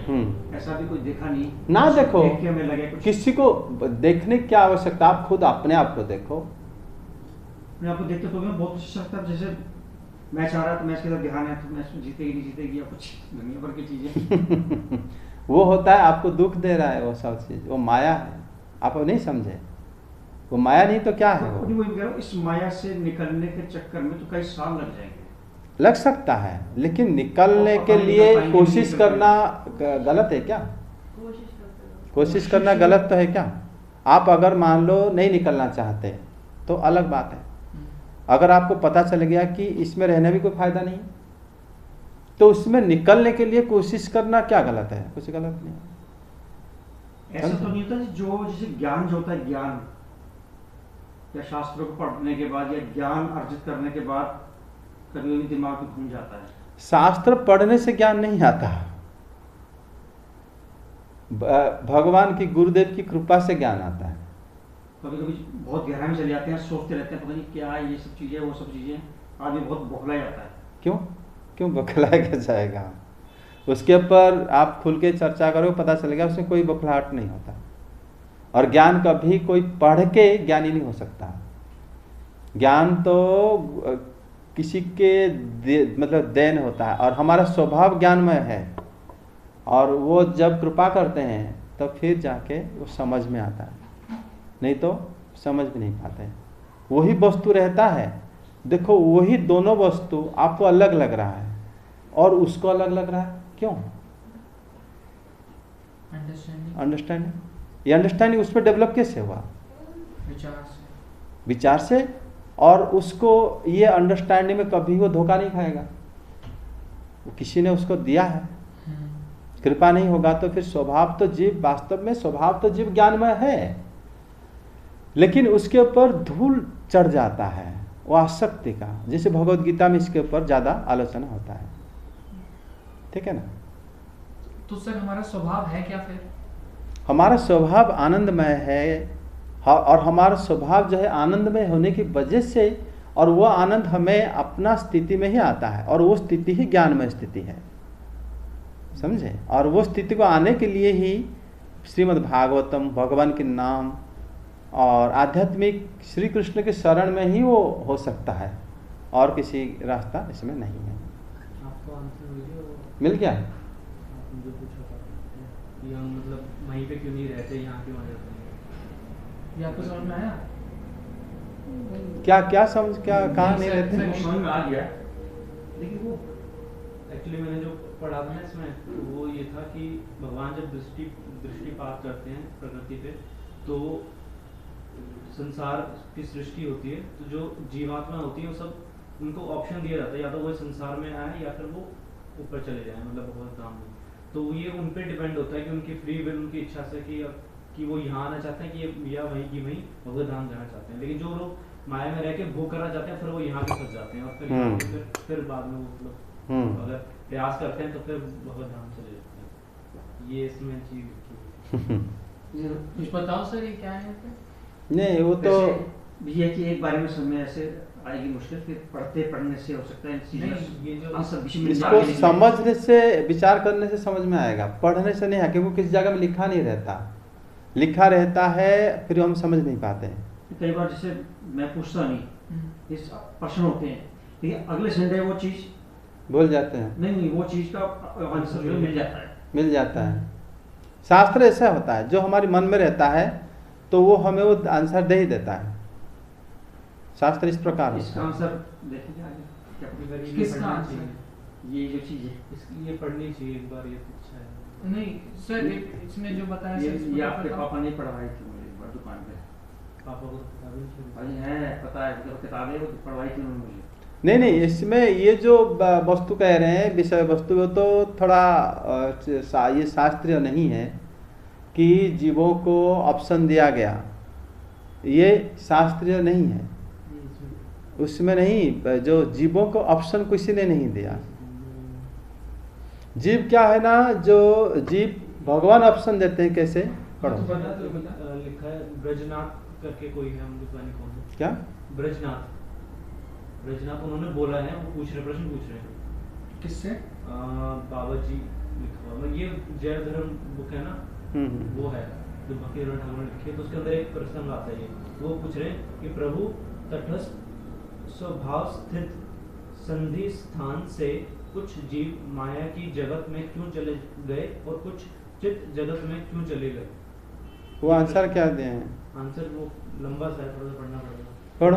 ऐसा भी कोई देखा नहीं। ना देखो, देख के हमें लगे कुछ। किसी को देखने की क्या आवश्यकता, आप खुद अपने आप को देखो। अपने आप को देखते तो बहुत अच्छा लगता है। जैसे मैच आ रहा है तो मैच के साथ ध्यान है, तो मैच में जीतेगी नहीं जीतेगी या कुछ दुनिया भर की चीजें वो होता है आपको दुख दे रहा है, वो सब चीज, वो माया है। आप नहीं समझे, वो माया नहीं तो क्या है वो। वही कह रहा हूं, इस माया से निकलने के चक्कर में तो कई साल लग जाएंगे। लग सकता है, लेकिन निकलने के लिए कोशिश करना गलत है क्या? कोशिश करना गलत तो है क्या? आप अगर मान लो नहीं निकलना चाहते तो अलग बात है। अगर आपको पता चल गया कि इसमें रहने भी कोई फायदा नहीं, तो उसमें निकलने के लिए कोशिश करना क्या गलत है? कुछ गलत नहीं। ऐसा तो नहीं होता जो जैसे ज्ञान जो होता है, ज्ञान या शास्त्रों को पढ़ने के बाद या ज्ञान अर्जित करने के बाद कभी कभी दिमाग में घूम जाता है। शास्त्र पढ़ने से ज्ञान नहीं आता, भगवान की गुरुदेव की कृपा से ज्ञान आता है। कभी कभी बहुत गहराई में चले जाते हैं, सोचते रहते हैं पता नहीं क्या है, ये सब चीजें वो सब चीजें, आदमी बहुत बौखला जाता है। क्यों बौखलाया जाएगा? उसके ऊपर आप खुल के चर्चा करो, पता चलेगा उसमें कोई बौखलाहट नहीं होता। और ज्ञान कभी कोई पढ़ के ज्ञानी नहीं हो सकता। ज्ञान तो किसी के मतलब देन होता है, और हमारा स्वभाव ज्ञानमय है, और वो जब कृपा करते हैं तो फिर जाके वो समझ में आता है, नहीं तो समझ भी नहीं पाते। वही वस्तु रहता है, देखो वही दोनों वस्तु आपको अलग लग रहा है और उसको अलग लग रहा है, क्यों? अंडरस्टैंडिंग। ये अंडरस्टैंडिंग उस पर डेवलप कैसे हुआ? विचार से। और उसको ये अंडरस्टैंडिंग में कभी वो धोखा नहीं खाएगा, वो किसी ने उसको दिया है, कृपा नहीं होगा तो फिर स्वभाव तो जीव, वास्तव में स्वभाव तो जीव ज्ञानमय है, लेकिन उसके ऊपर धूल चढ़ जाता है वो आसक्ति का, जैसे भगवत गीता में इसके ऊपर ज़्यादा आलोचना होता है। ठीक है ना? तो सर हमारा स्वभाव है क्या फिर? हमारा स्वभाव आनंदमय है, और हमारा स्वभाव जो है आनंदमय होने की वजह से, और वो आनंद हमें अपना स्थिति में ही आता है, और वो स्थिति ही ज्ञानमय स्थिति है, समझे? और वो स्थिति को आने के लिए ही श्रीमद् भागवतम, भगवान के नाम और आध्यात्मिक श्री कृष्ण के शरण में ही वो हो सकता है, और किसी रास्ता इसमें नहीं है। आपको आंसर मिल गया? आपने जो पूछा था कि हम मतलब वहीं पे क्यों नहीं रहते, यहाँ क्यों आ जाते हैं, ये आपको समझ में आया? क्या क्या समझ, क्या कहाँ नहीं सर, रहते? सर, समझ में आ गया। लेकिन वो एक्चुअली मैंने जो पढ़ा था ना इसमें, तो वो ये था कि भगवान जब दृष्टिपात करते हैं प्रकृति पे, तो संसार की सृष्टि होती है, तो जो जीवात्मा होती है वो सब उनको ऑप्शन दिया जाता है, या तो वो संसार में आए या फिर वो ऊपर चले जाए, मतलब भगवत धाम में। तो ये उन पे डिपेंड होता है कि उनकी फ्री विल, उनकी इच्छा से कि वो यहाँ आना चाहते हैं कि या वहीं की वहीं भगवत धाम जाना चाहते हैं। लेकिन जो लोग माया में रह के भोग करना चाहते हैं, फिर वो यहाँ पे फंस जाते हैं, और फिर यहाँ पे फिर बाद में वो मतलब अगर प्रयास करते हैं तो फिर भगवत धाम चले जाते हैं। ये इसमें चीज कुछ बताओ सर, ये क्या है फिर? नहीं, वो तो ये कि एक बारे में समय ऐसे आएगी मुश्किल, फिर पढ़ने से हो सकता है नहीं, ये जो आंसर बीच में इसको समझने से, विचार करने से समझ में आएगा, पढ़ने से नहीं है, क्योंकि किसी जगह में लिखा नहीं रहता, लिखा रहता है फिर हम समझ नहीं पाते हैं। कई बार जैसे मैं पूछता नहीं, इस प्रश्न होते हैं, लेकिन अगले संडे वो चीज भूल जाते हैं, नहीं वो चीज का आंसर जो मिल जाता है। मिल जाता है। शास्त्र ऐसा होता है, जो हमारे मन में रहता है तो वो हमें वो आंसर दे ही देता है। शास्त्र इस प्रकार इसका होता है। आंसर देखिए आगे क्या ये किसका पढ़ना आंसर? चाहिए, ये जो चीज है इसकी ये पढ़नी चाहिए एक बार, ये तो अच्छा है। नहीं सर, इसमें जो बताया सर, ये इसको आपके बताओ। पापा ने पढ़वाई थी मुझे एक बार दुकान पे। पापा को तो किताबें नहीं अरे है पता है, मतलब किताबें वो पढ़वाई थी उन्होंने मुझे। नहीं, इसमें ये जो वस्तु कह रहे हैं, विषय वस्तु, वो तो थोड़ा ये शास्त्रीय नहीं है कि जीवों को ऑप्शन दिया गया, ये शास्त्रीय नहीं है। उसमें नहीं, जो जीवों को ऑप्शन किसी ने नहीं दिया। जीव क्या है ना, जो जीव भगवान ऑप्शन देते हैं, कैसे पढ़ो। लिखा है ब्रजनाथ करके कोई है, हम दुकान कौन है क्या? ब्रजनाथ उन्होंने बोला है, वो पूछ रहे, प्रश्न पूछ रहे हैं। किससे? बाबा जी लिखा हुआ, ये जय धर्म बुक है ना, वो है जो भक्ति ठाकुर ने लिखी है। तो उसके अंदर एक प्रश्न आता है, ये वो पूछ रहे हैं कि प्रभु तटस्थ स्वभाव स्थित संधि स्थान से कुछ जीव माया की जगत में क्यों चले गए और कुछ चित्त जगत में क्यों चले गए। वो आंसर क्या दिए हैं? आंसर वो लंबा सा है, थोड़ा सा पढ़ना पड़ेगा। पढ़ो।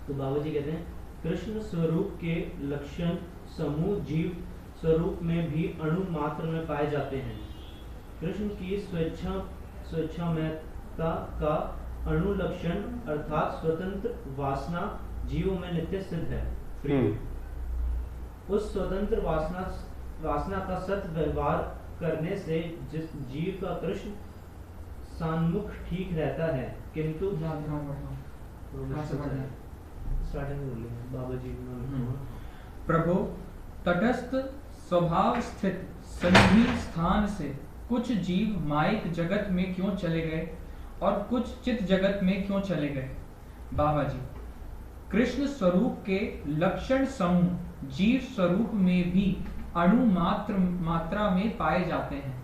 तो बाबा जी कहते हैं, कृष्ण स्वरूप के लक्षण समूह जीव स्वरूप में भी अणु मात्र में पाए जाते हैं। कृष्ण की स्वेच्छामयता का अणु लक्षण अर्थात स्वतंत्र वासना जीवों में नित्य सिद्ध है। उस स्वतंत्र वासना का सत व्यवहार करने से जिस जीव का कृष्ण सान्मुख ठीक रहता है, किंतु स्टार्टिंग में बोलिए बाबा जी। प्रभु तटस्थ स्वभाव स्थित संधि स्थान से कुछ जीव माइक जगत में क्यों चले गए और कुछ चित जगत में क्यों चले गए। बाबा जी, कृष्ण स्वरूप के लक्षण समूह जीव स्वरूप में भी अणु मात्रा में पाए जाते हैं।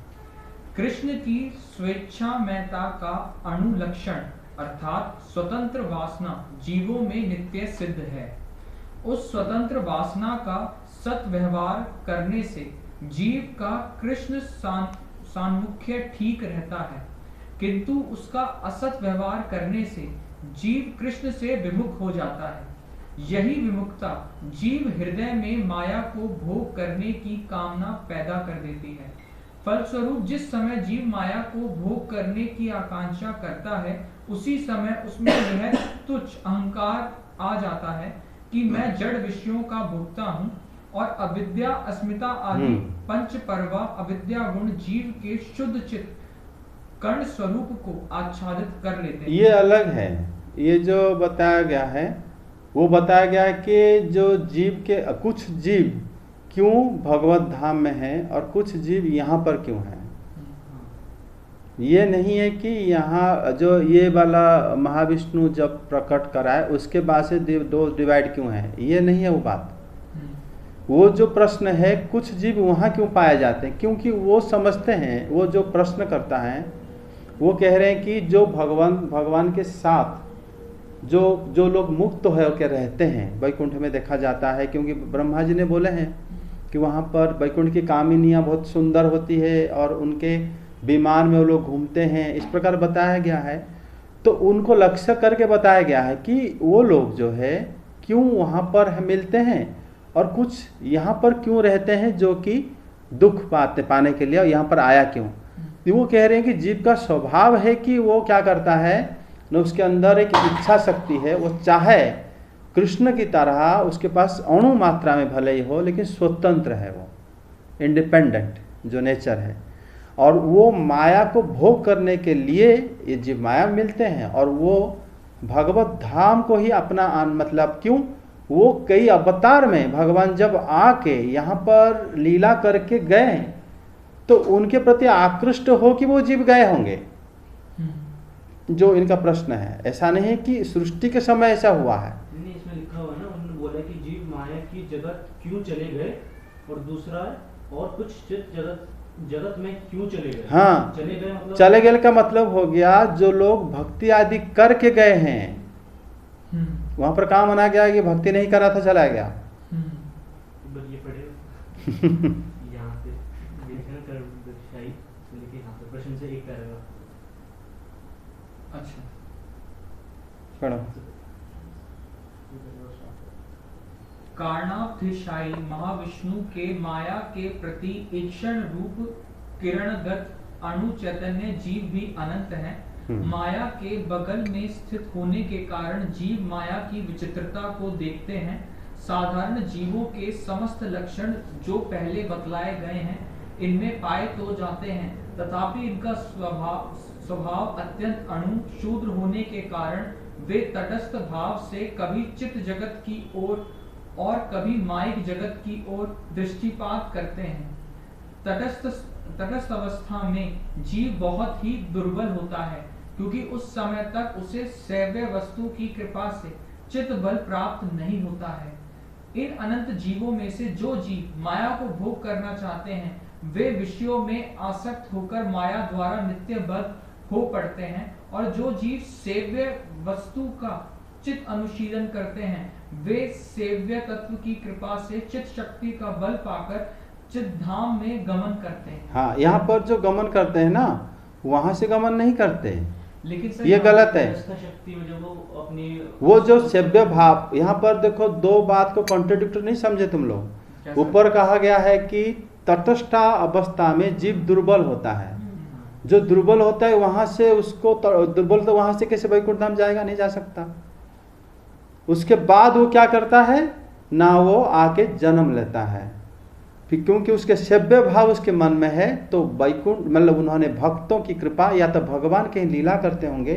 कृष्ण की स्वेच्छामयता का अणु लक्षण अर्थात स्वतंत्र वासना जीवों में नित्य सिद्ध है। उस स्वतंत्र वासना का सत व्यवहार करने से जीव का कृष्ण सान्मुख्य ठीक रहता है, किंतु उसका असत व्यवहार करने से जीव कृष्ण से विमुख हो जाता है। यही विमुखता जीव हृदय में माया को भोग करने की कामना पैदा कर देती है। फलस्वरूप जिस समय जीव माया को भोग करने की आकांक्षा करता है, उसी समय उसमें यह तुच्छ अहंकार आ जाता है कि मैं जड़ विषयों का भोगता हूँ और अविद्या अस्मिता आदि पंच पर्वा अविद्या गुण जीव के शुद्ध चित्त कर्ण स्वरूप को आच्छादित कर लेते हैं। ये अलग है। ये जो बताया गया है वो बताया गया है कि जो जीव के कुछ जीव क्यों भगवत धाम में हैं और कुछ जीव यहाँ पर क्यों हैं। ये नहीं है कि यहाँ जो ये वाला महाविष्णु जब प्रकट कराए उसके बाद से दो डिवाइड क्यों है, ये नहीं है वो बात। वो जो प्रश्न है कुछ जीव वहाँ क्यों पाए जाते हैं, क्योंकि वो समझते हैं, वो जो प्रश्न करता है वो कह रहे हैं कि जो भगवान के साथ जो लोग मुक्त होकर रहते हैं वैकुंठ में देखा जाता है, क्योंकि ब्रह्मा जी ने बोले हैं कि वहाँ पर वैकुंठ की कामिनियाँ बहुत सुंदर होती है और उनके विमान में वो लोग घूमते हैं, इस प्रकार बताया गया है। तो उनको लक्ष्य करके बताया गया है कि वो लोग जो है क्यों वहाँ पर मिलते हैं और कुछ यहाँ पर क्यों रहते हैं जो कि दुख पाने के लिए, और यहाँ पर आया क्यों। वो कह रहे हैं कि जीव का स्वभाव है कि वो क्या करता है न, उसके अंदर एक इच्छा शक्ति है, वो चाहे कृष्ण की तरह उसके पास अणु मात्रा में भले ही हो लेकिन स्वतंत्र है, वो इंडिपेंडेंट जो नेचर है। और वो माया को भोग करने के लिए ये जीव माया मिलते हैं और वो भगवत धाम को ही अपना मतलब क्यों, वो कई अवतार में भगवान जब आके यहाँ पर लीला करके गए तो उनके प्रति आकृष्ट हो कि वो जीव गए होंगे, जो इनका प्रश्न है। ऐसा नहीं है कि सृष्टि के समय ऐसा हुआ है। नहीं, इसमें लिखा हुआ है ना, उन्होंने बोला कि जीव माया की जगत क्यों चले गए, और दूसरा और कुछ चित्त जगत में क्यों चले गए। हाँ, चले गए मतलब चले गए का मतलब हो गया जो लोग भक्ति आदि करके गए हैं, वहां पर काम माना गया कि भक्ति नहीं करा था चला गया। ये पढ़े यहाँ पे लेकिन यहाँ पे प्रश्न से एक पैराग्राफ। अच्छा, पढ़ो। कारणाधिशायी महाविष्णु के माया के प्रति ईक्षण रूप किरणगत अणु चैतन्य जीव भी अनंत हैं। माया के बगल में स्थित होने के कारण जीव माया की विचित्रता को देखते हैं। साधारण जीवों के समस्त लक्षण जो पहले बतलाए गए हैं इनमें पाए तो जाते हैं, तथापि इनका स्वभाव अत्यंत अणु शूद्र होने के कारण वे तटस्थ भाव से कभी चित्त जगत की ओर और कभी माइक जगत की ओर दृष्टिपात करते हैं। तटस्थ अवस्था में जीव बहुत ही दुर्बल होता है, क्योंकि उस समय तक उसे सेव्य वस्तु की कृपा से चित्त बल प्राप्त नहीं होता है। इन अनंत जीवों में से जो जीव माया को भोग करना चाहते हैं वे विषयों में आसक्त होकर माया द्वारा नित्य बद्ध हो पड़ते हैं, और जो जीव सेव्य वस्तु का चित्त अनुशीलन करते हैं वे सेव्य तत्व की कृपा से चित्त शक्ति का बल पाकर चित्त धाम में गमन करते हैं। हाँ, यहाँ पर जो गमन करते हैं ना, वहां से गमन नहीं करते, लेकिन ये गलत है। शक्ति में जब वो अपनी वो जो सेव्य भाव, यहाँ पर देखो दो बात को कॉन्ट्रडिक्ट नहीं समझे तुम लोग। ऊपर कहा गया है कि तटस्थ अवस्था में जीव दुर्बल होता है, जो दुर्बल होता है वहां से उसको दुर्बल, तो वहां से कैसे वैकुंठ धाम जाएगा, नहीं जा सकता। उसके बाद वो क्या करता है ना, वो आके जन्म लेता है, फिर क्योंकि उसके सेव्य भाव उसके मन में है तो वैकुंठ मतलब उन्होंने भक्तों की कृपा या तो भगवान कहीं लीला करते होंगे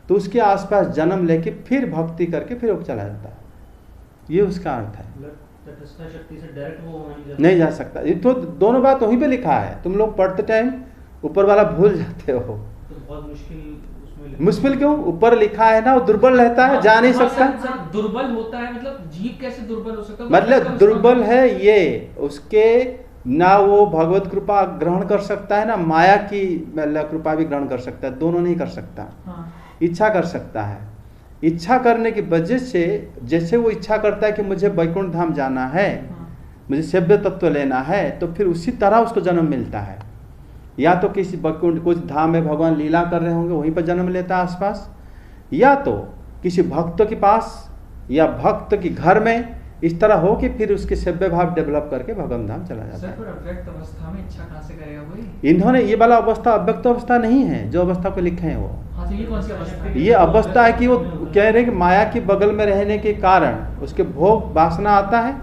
तो उसके आसपास जन्म लेके फिर भक्ति करके फिर वो चला जाता है, ये उसका अर्थ है। तटस्थ शक्ति से डायरेक्ट वो नहीं जा सकता। ये तो दोनों बात वहीं पे लिखा है, तुम लोग पढ़ते टाइम ऊपर वाला भूल जाते हो। तो बहुत मुश्किल क्यों, ऊपर लिखा है ना, वो दुर्बल रहता है, जा नहीं सकता। दुर्बल होता है मतलब जीव कैसे दुर्बल हो सकता है, मतलब दुर्बल है ये उसके, ना वो भगवत कृपा ग्रहण कर सकता है ना माया की मतलब कृपा भी ग्रहण कर सकता है, दोनों नहीं कर सकता। हाँ। इच्छा कर सकता है, इच्छा करने की वजह से जैसे वो इच्छा करता है कि मुझे वैकुंठ धाम जाना है, मुझे सेव्य तत्व लेना है, तो फिर उसी तरह उसको जन्म मिलता है। या तो किसी वैकुंठ कुछ धाम में भगवान लीला कर रहे होंगे वहीं पर जन्म लेता है आसपास, या तो किसी भक्त के पास या भक्त के घर में, इस तरह हो कि फिर उसके सेव्य भाव डेवलप करके भगवान धाम चला जाता है। अव्यक्त अवस्था में इच्छा कहाँ से करेगा कोई? इन्होंने ये वाला अवस्था अव्यक्त अवस्था नहीं है, जो अवस्था को लिखे हैं वो। हाँ, तो ये कौन सी अवस्था है? ये अवस्था है कि वो कह रहे हैं कि माया की बगल में रहने के कारण उसके भोग वासना आता है,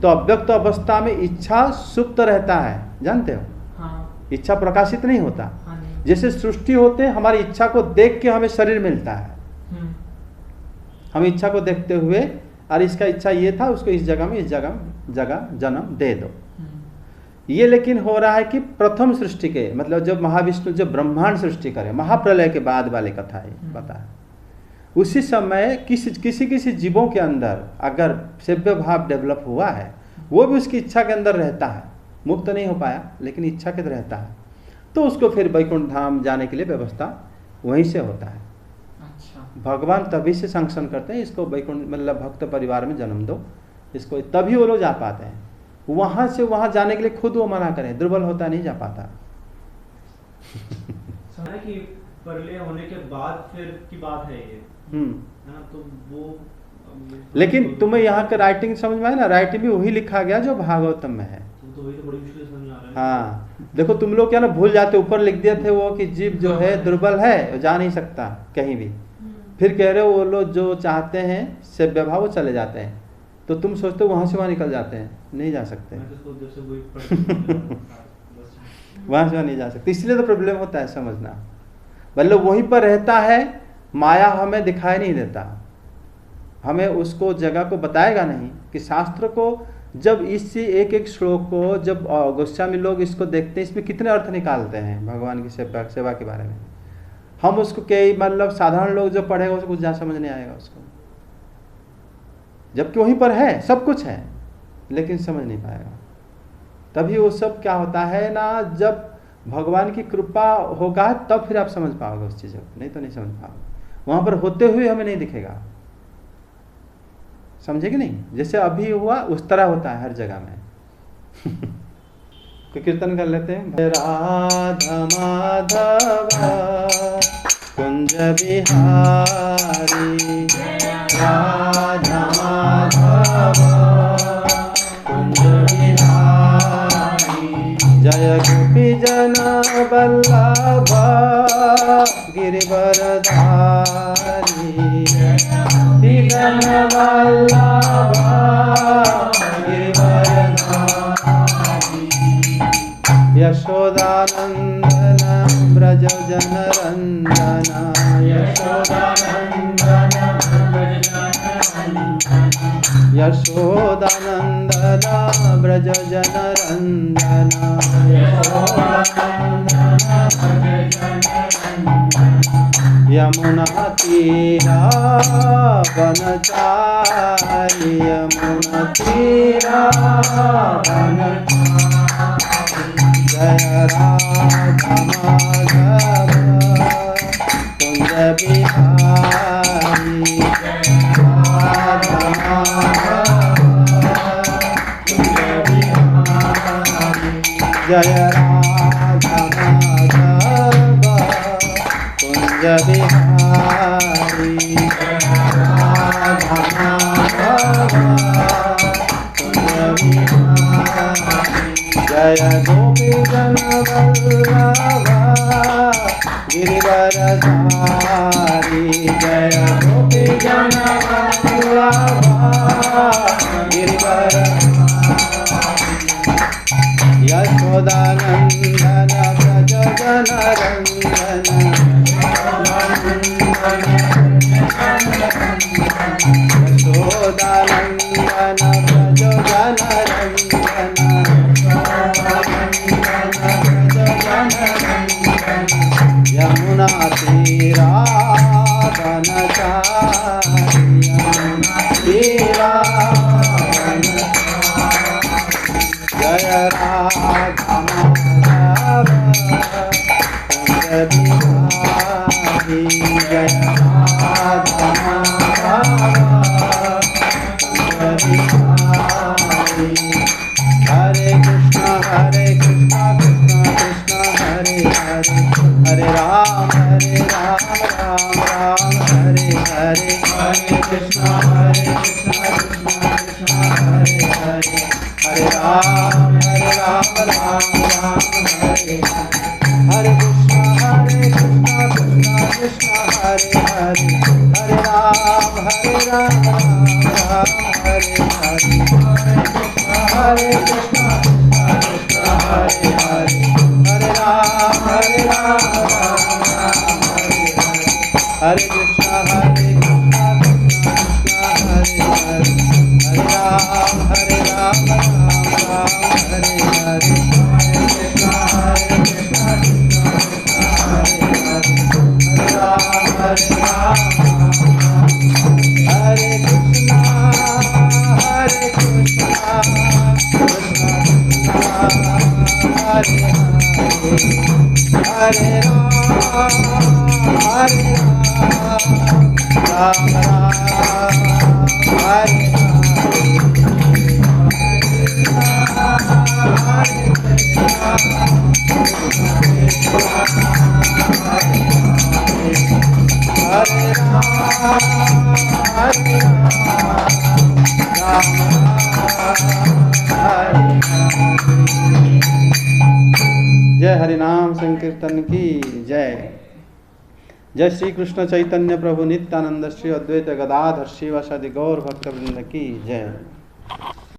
तो अव्यक्त अवस्था में इच्छा सुप्त रहता है, जानते हो, हाँ इच्छा प्रकाशित नहीं होता। हाँ जी। जैसे सृष्टि होते हमारी इच्छा को देख के हमें शरीर मिलता है, हम इच्छा को देखते हुए अरे इसका इच्छा ये था, उसको इस जगह में इस जगह जन्म दे दो। ये लेकिन हो रहा है कि प्रथम सृष्टि के, मतलब जब महाविष्णु जब ब्रह्मांड सृष्टि करे, महाप्रलय के बाद वाली कथा है पता है, उसी समय किसी जीवों के अंदर अगर सेव्य भाव डेवलप हुआ है, वो भी उसकी इच्छा के अंदर रहता है, मुक्त नहीं हो पाया लेकिन इच्छा के रहता है, तो उसको फिर वैकुंठ धाम जाने के लिए व्यवस्था वहीं से होता है। अच्छा। भगवान तभी से सैंक्शन करते हैं इसको, वैकुंठ मतलब भक्त परिवार में जन्म दो इसको, तभी वो लोग जा पाते हैं। वहां से वहां जाने के लिए खुद वो मना करें, दुर्बल होता नहीं जा पाता। समझ कि परले होने के बाद फिर की बात है ये, है ना, तो वो लेकिन तुम्हें यहाँ का राइटिंग समझ में आया ना, राइटिंग भी वही लिखा गया जो भागवतम में है। तो वही तो बड़ी मुश्किल समझ में आ रहा है। हाँ देखो तुम लोग क्या ना भूल जाते, ऊपर लिख दिए थे वो कि जीव जो है दुर्बल है, जा नहीं सकता कहीं भी, फिर कह रहे हो वो लोग जो चाहते हैं सेव्य भाव वो चले जाते हैं, तो तुम सोचते हो वहां से वहां निकल जाते हैं, नहीं जा सकते। वहां से वहां नहीं जा सकते, इसलिए तो प्रॉब्लम होता है समझना। मतलब वहीं पर रहता है, माया हमें दिखाई नहीं देता, हमें उसको जगह को बताएगा नहीं कि शास्त्र को जब इस एक एक श्लोक को जब गोस्वामी लोग इसको देखते हैं, इसमें कितने अर्थ निकालते हैं भगवान की सेवा के बारे में, हम उसको कई मतलब साधारण लोग जो पढ़ेगा उसको कुछ समझ नहीं आएगा उसको, जबकि वहीं पर है सब कुछ है लेकिन समझ नहीं पाएगा। तभी वो सब क्या होता है ना, जब भगवान की कृपा होगा तब फिर आप समझ पाओगे उस चीज़ को, नहीं तो नहीं समझ पाओगे, वहां पर होते हुए हमें नहीं दिखेगा, समझे कि नहीं। जैसे अभी हुआ उस तरह होता है हर जगह में। कोई कीर्तन कर लेते हैं। राधा माधव कुंज बिहारी, राधा माधव कुंज बिहारी, जय गोपी जन वल्लभ गिरिवरधारी, जन वल्लभ गिरिवरधारी, यशोदानंदन ब्रज जन रंजन, यशोदानंदन ब्रज जन रंजन, यशोदानंदन ब्रज जन रंजन, यशोदानंदन ब्रज जन रंजन, यमुना तीरा वनचारी, यमुना तीरा वनचारी, जय राधा माधव कुंज बिहारी, राधा माधव कुंज बिहारी, जय राधा माधव कुंज बिहारी, राधा माधव कुंज बिहारी, जय गोपी जन वल्लभ गिरिवरधारी, जय गोपी जन वल्लभ गिरिवरधारी, यशोदानंदन ब्रज जन रंजन, यशोदानंदन ब्रज जन रंजन, यमुना तीरा वनचारी, यमुना तीरा वनचारी, जय राधा माधव कुंज बिहारी, जय राधा माधव कुंज बिहारी, हरे कृष्णा कृष्णा कृष्णा हरे हरे, हरे राम राम राम हरे हरे, हरे कृष्णा कृष्णा कृष्णा हरे हरे, हरे राम राम राम हरे हरे, हरे कृष्णा कृष्णा कृष्णा हरे हरे, हरे राम राम राम हरे हरे, हरे कृष्णा हरे कृष्णा कृष्णा हरे हरे हरे राम राम हरे हरे हरे कृष्णा कृष्णा कृष्णा हरे हरे हरे राम राम राम हरे हरे हरे कृष्णा कृष्णा कृष्णा हरे हरे हरे राम हरे कृष्णा कृष्णा कृष्णा हरे हरे हरे राम राम राम हरे हरे जय हरिनाम संकीर्तन की जय। जय श्री कृष्ण चैतन्य प्रभु नित्यानंद श्री अद्वैत गदाधर शिव सदि गौर भक्त वृंद की जय।